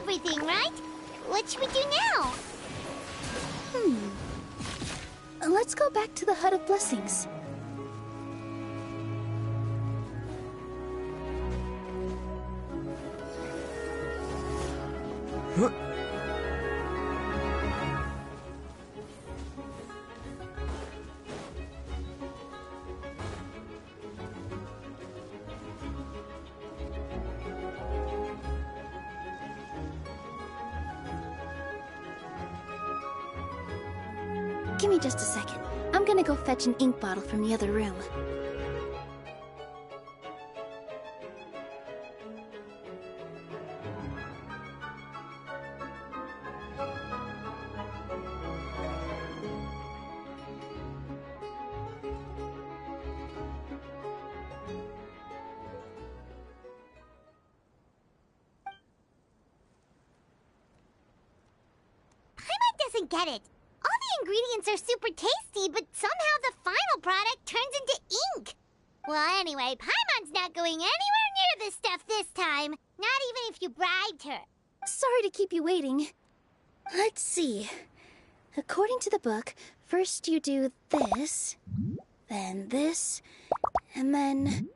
everything, right? What should we do now? Let's go back to the Hut of Blessings. Give me just a second. I'm gonna go fetch an ink bottle from the other room. Paimon doesn't get it. All the ingredients are super tasty, but somehow the final product turns into ink. Well, anyway, Paimon's not going anywhere near this stuff this time. Not even if you bribed her. Sorry to keep you waiting. Let's see. According to the book, first you do this, then this, and then...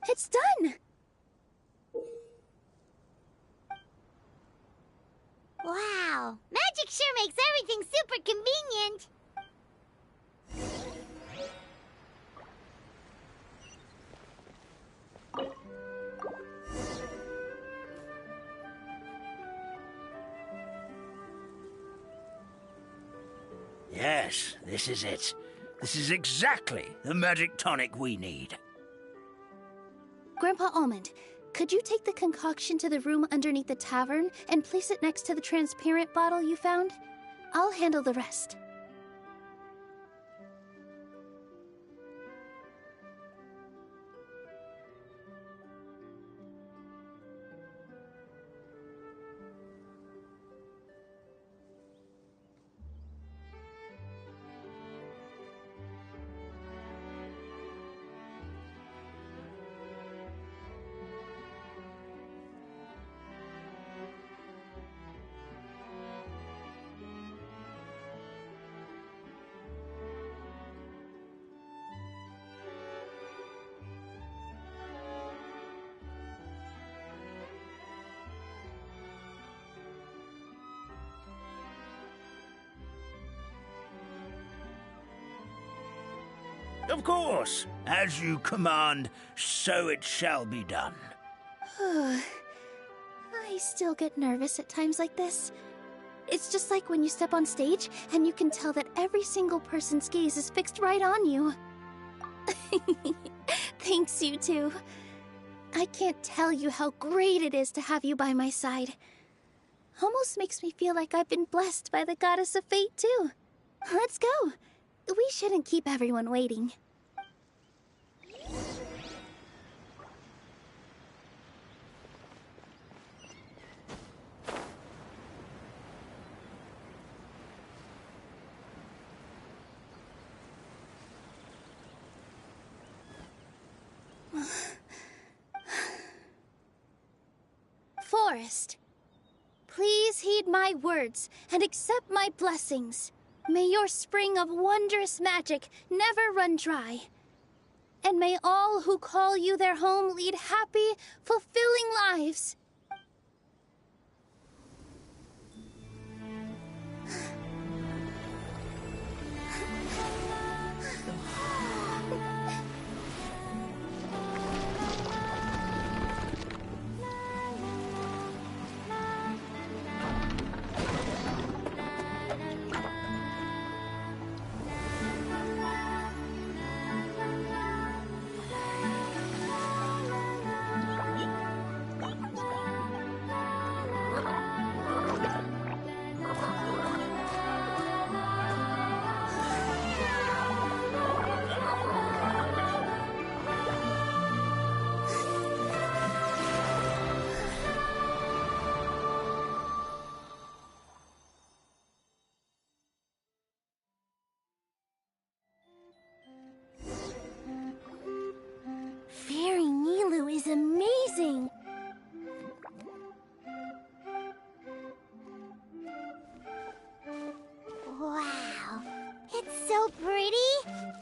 It's done! Wow, magic sure makes everything super convenient. Yes, this is it. This is exactly the magic tonic we need. Grandpa Almond, could you take the concoction to the room underneath the tavern and place it next to the transparent bottle you found? I'll handle the rest. Of course. As you command, so it shall be done. I still get nervous at times like this. It's just like when you step on stage and you can tell that every single person's gaze is fixed right on you. Thanks, you two. I can't tell you how great it is to have you by my side. Almost makes me feel like I've been blessed by the goddess of fate, too. Let's go. We shouldn't keep everyone waiting. Forest, please heed my words and accept my blessings. May your spring of wondrous magic never run dry. And may all who call you their home lead happy, fulfilling lives. so pretty.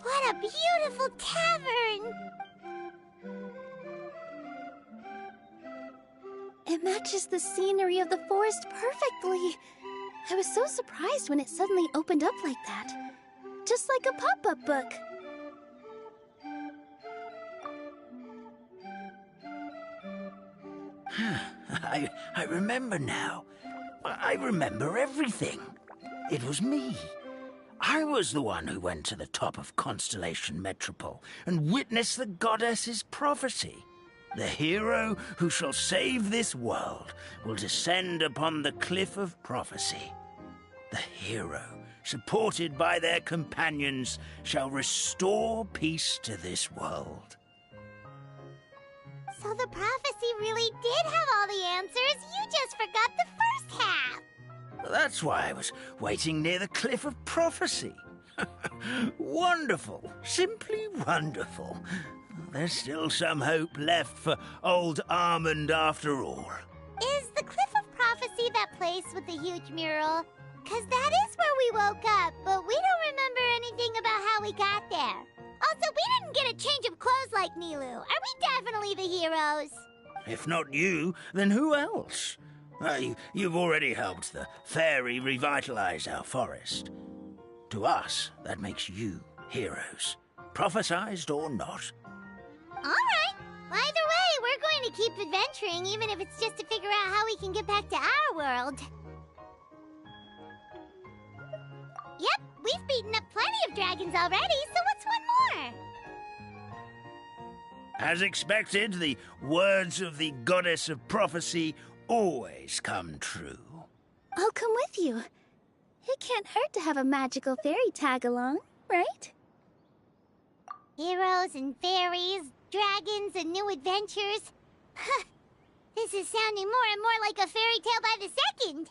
What a beautiful tavern. It matches the scenery of the forest perfectly. I was so surprised when it suddenly opened up like that. Just like a pop-up book. I remember now. I remember everything. It was me. I was the one who went to the top of Constellation Metropole and witnessed the goddess's prophecy. The hero who shall save this world will descend upon the cliff of prophecy. The hero, supported by their companions, shall restore peace to this world. So the prophecy really did have all the answers. You just forgot the first half. That's why I was waiting near the cliff of prophecy. Wonderful. Simply wonderful. There's still some hope left for old Almond after all. Is the Cliff of Prophecy that place with the huge mural? 'Cause that is where we woke up, but we don't remember anything about how we got there. Also, we didn't get a change of clothes like Nilou. Are we definitely the heroes? If not you, then who else? You've already helped the fairy revitalize our forest. To us, that makes you heroes, prophesized or not. All right. Either way, we're going to keep adventuring, even if it's just to figure out how we can get back to our world. Yep, we've beaten up plenty of dragons already, so what's one more? As expected, the words of the goddess of prophecy always come true. I'll come with you. It can't hurt to have a magical fairy tag along, right? Heroes and fairies, dragons and new adventures. This is sounding more and more like a fairy tale by the second.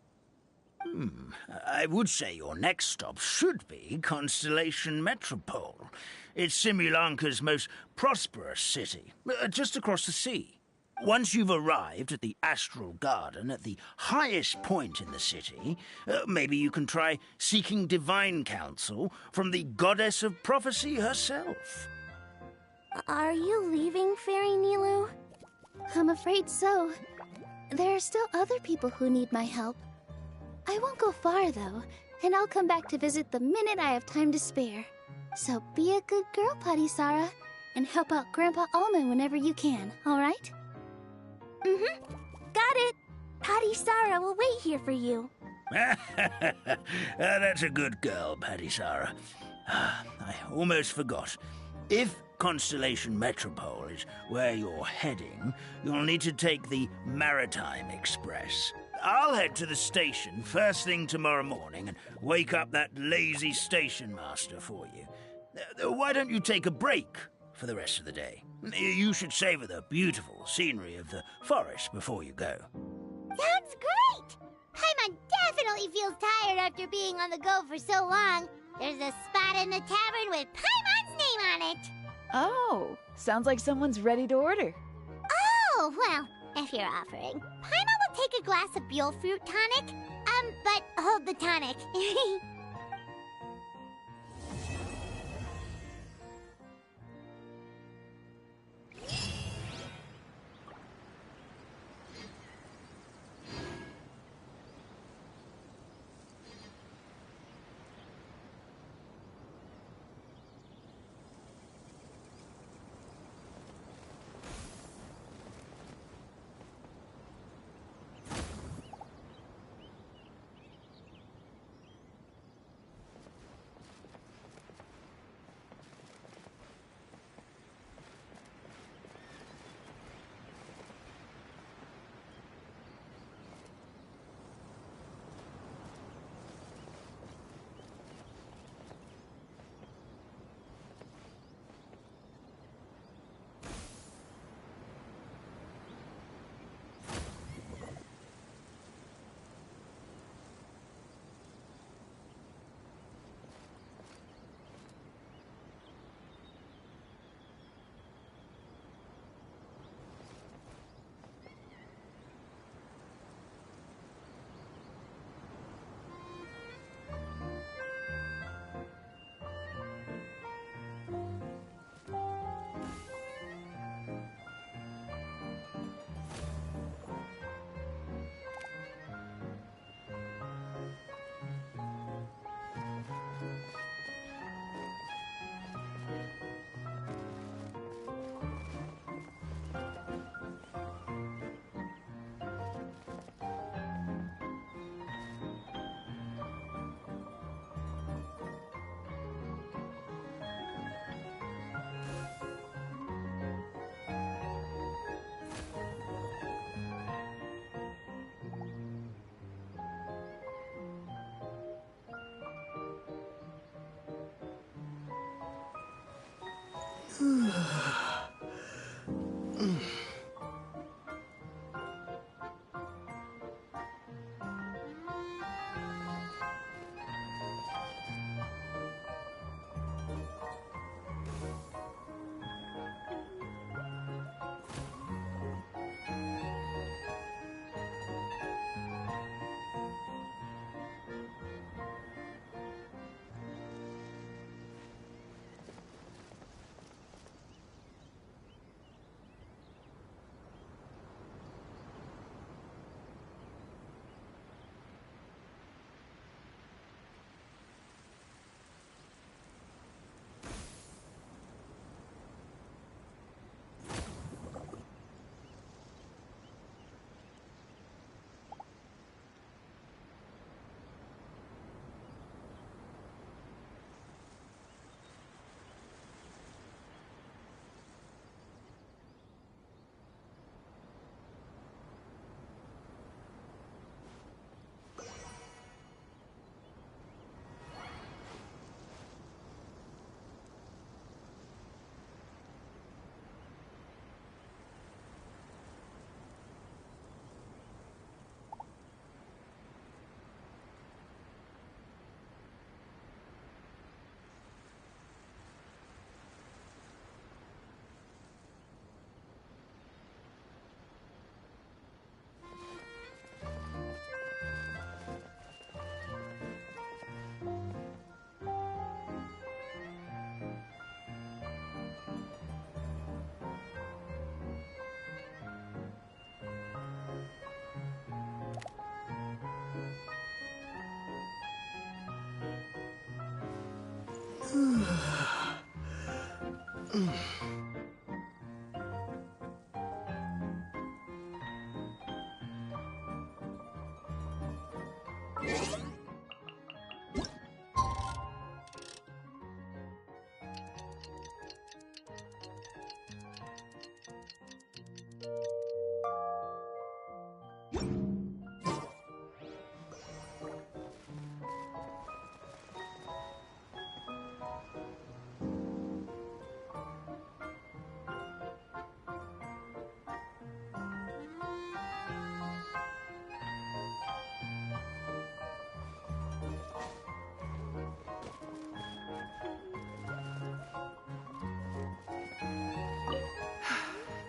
I would say your next stop should be Constellation Metropole. It's Simulanka's most prosperous city, just across the sea. Once you've arrived at the Astral Garden at the highest point in the city, maybe you can try seeking divine counsel from the goddess of prophecy herself. Are you leaving, Fairy Nilou? I'm afraid so. There are still other people who need my help. I won't go far, though, and I'll come back to visit the minute I have time to spare. So be a good girl, Padisara, and help out Grandpa Almond whenever you can, all right? Got it! Padisara will wait here for you. That's a good girl, Padisara. I almost forgot. If Constellation Metropole is where you're heading, you'll need to take the Maritime Express. I'll head to the station first thing tomorrow morning and wake up that lazy station master for you. Why don't you take a break for the rest of the day? You should savor the beautiful scenery of the forest before you go. Sounds great! Paimon definitely feels tired after being on the go for so long. There's a spot in the tavern with Paimon's name on it. Oh, sounds like someone's ready to order. Oh, well, if you're offering. Paimon will take a glass of Buell fruit tonic. But hold the tonic.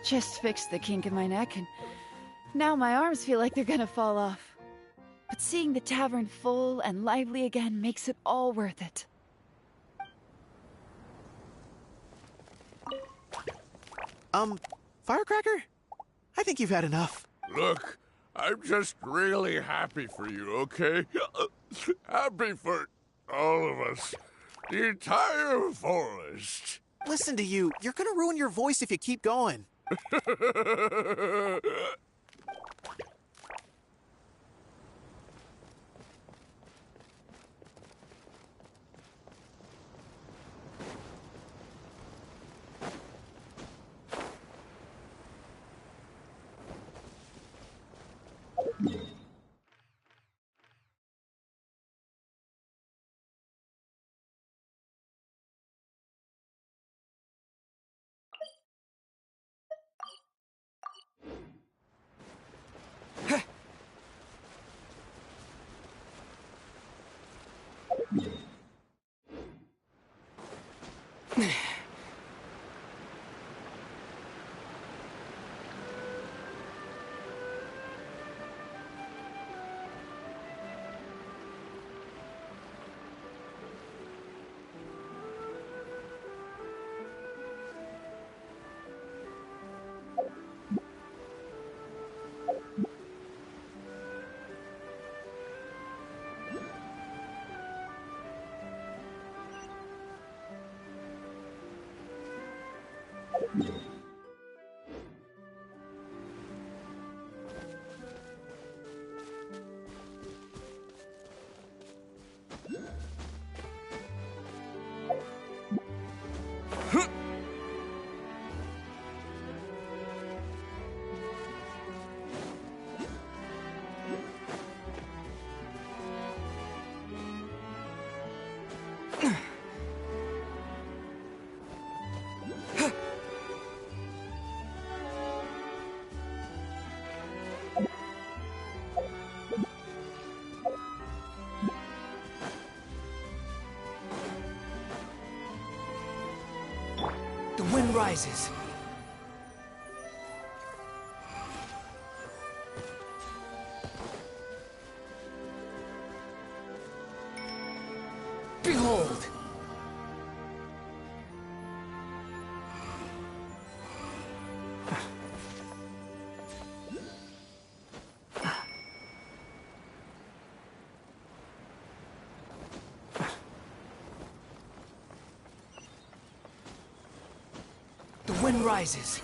Just fixed the kink in my neck, and now my arms feel like they're gonna fall off. But seeing the tavern full and lively again makes it all worth it. Firecracker? I think you've had enough. Look, I'm just really happy for you, okay? Happy for all of us. The entire forest. Listen to you. You're gonna ruin your voice if you keep going. The wind rises. Behold! The wind rises.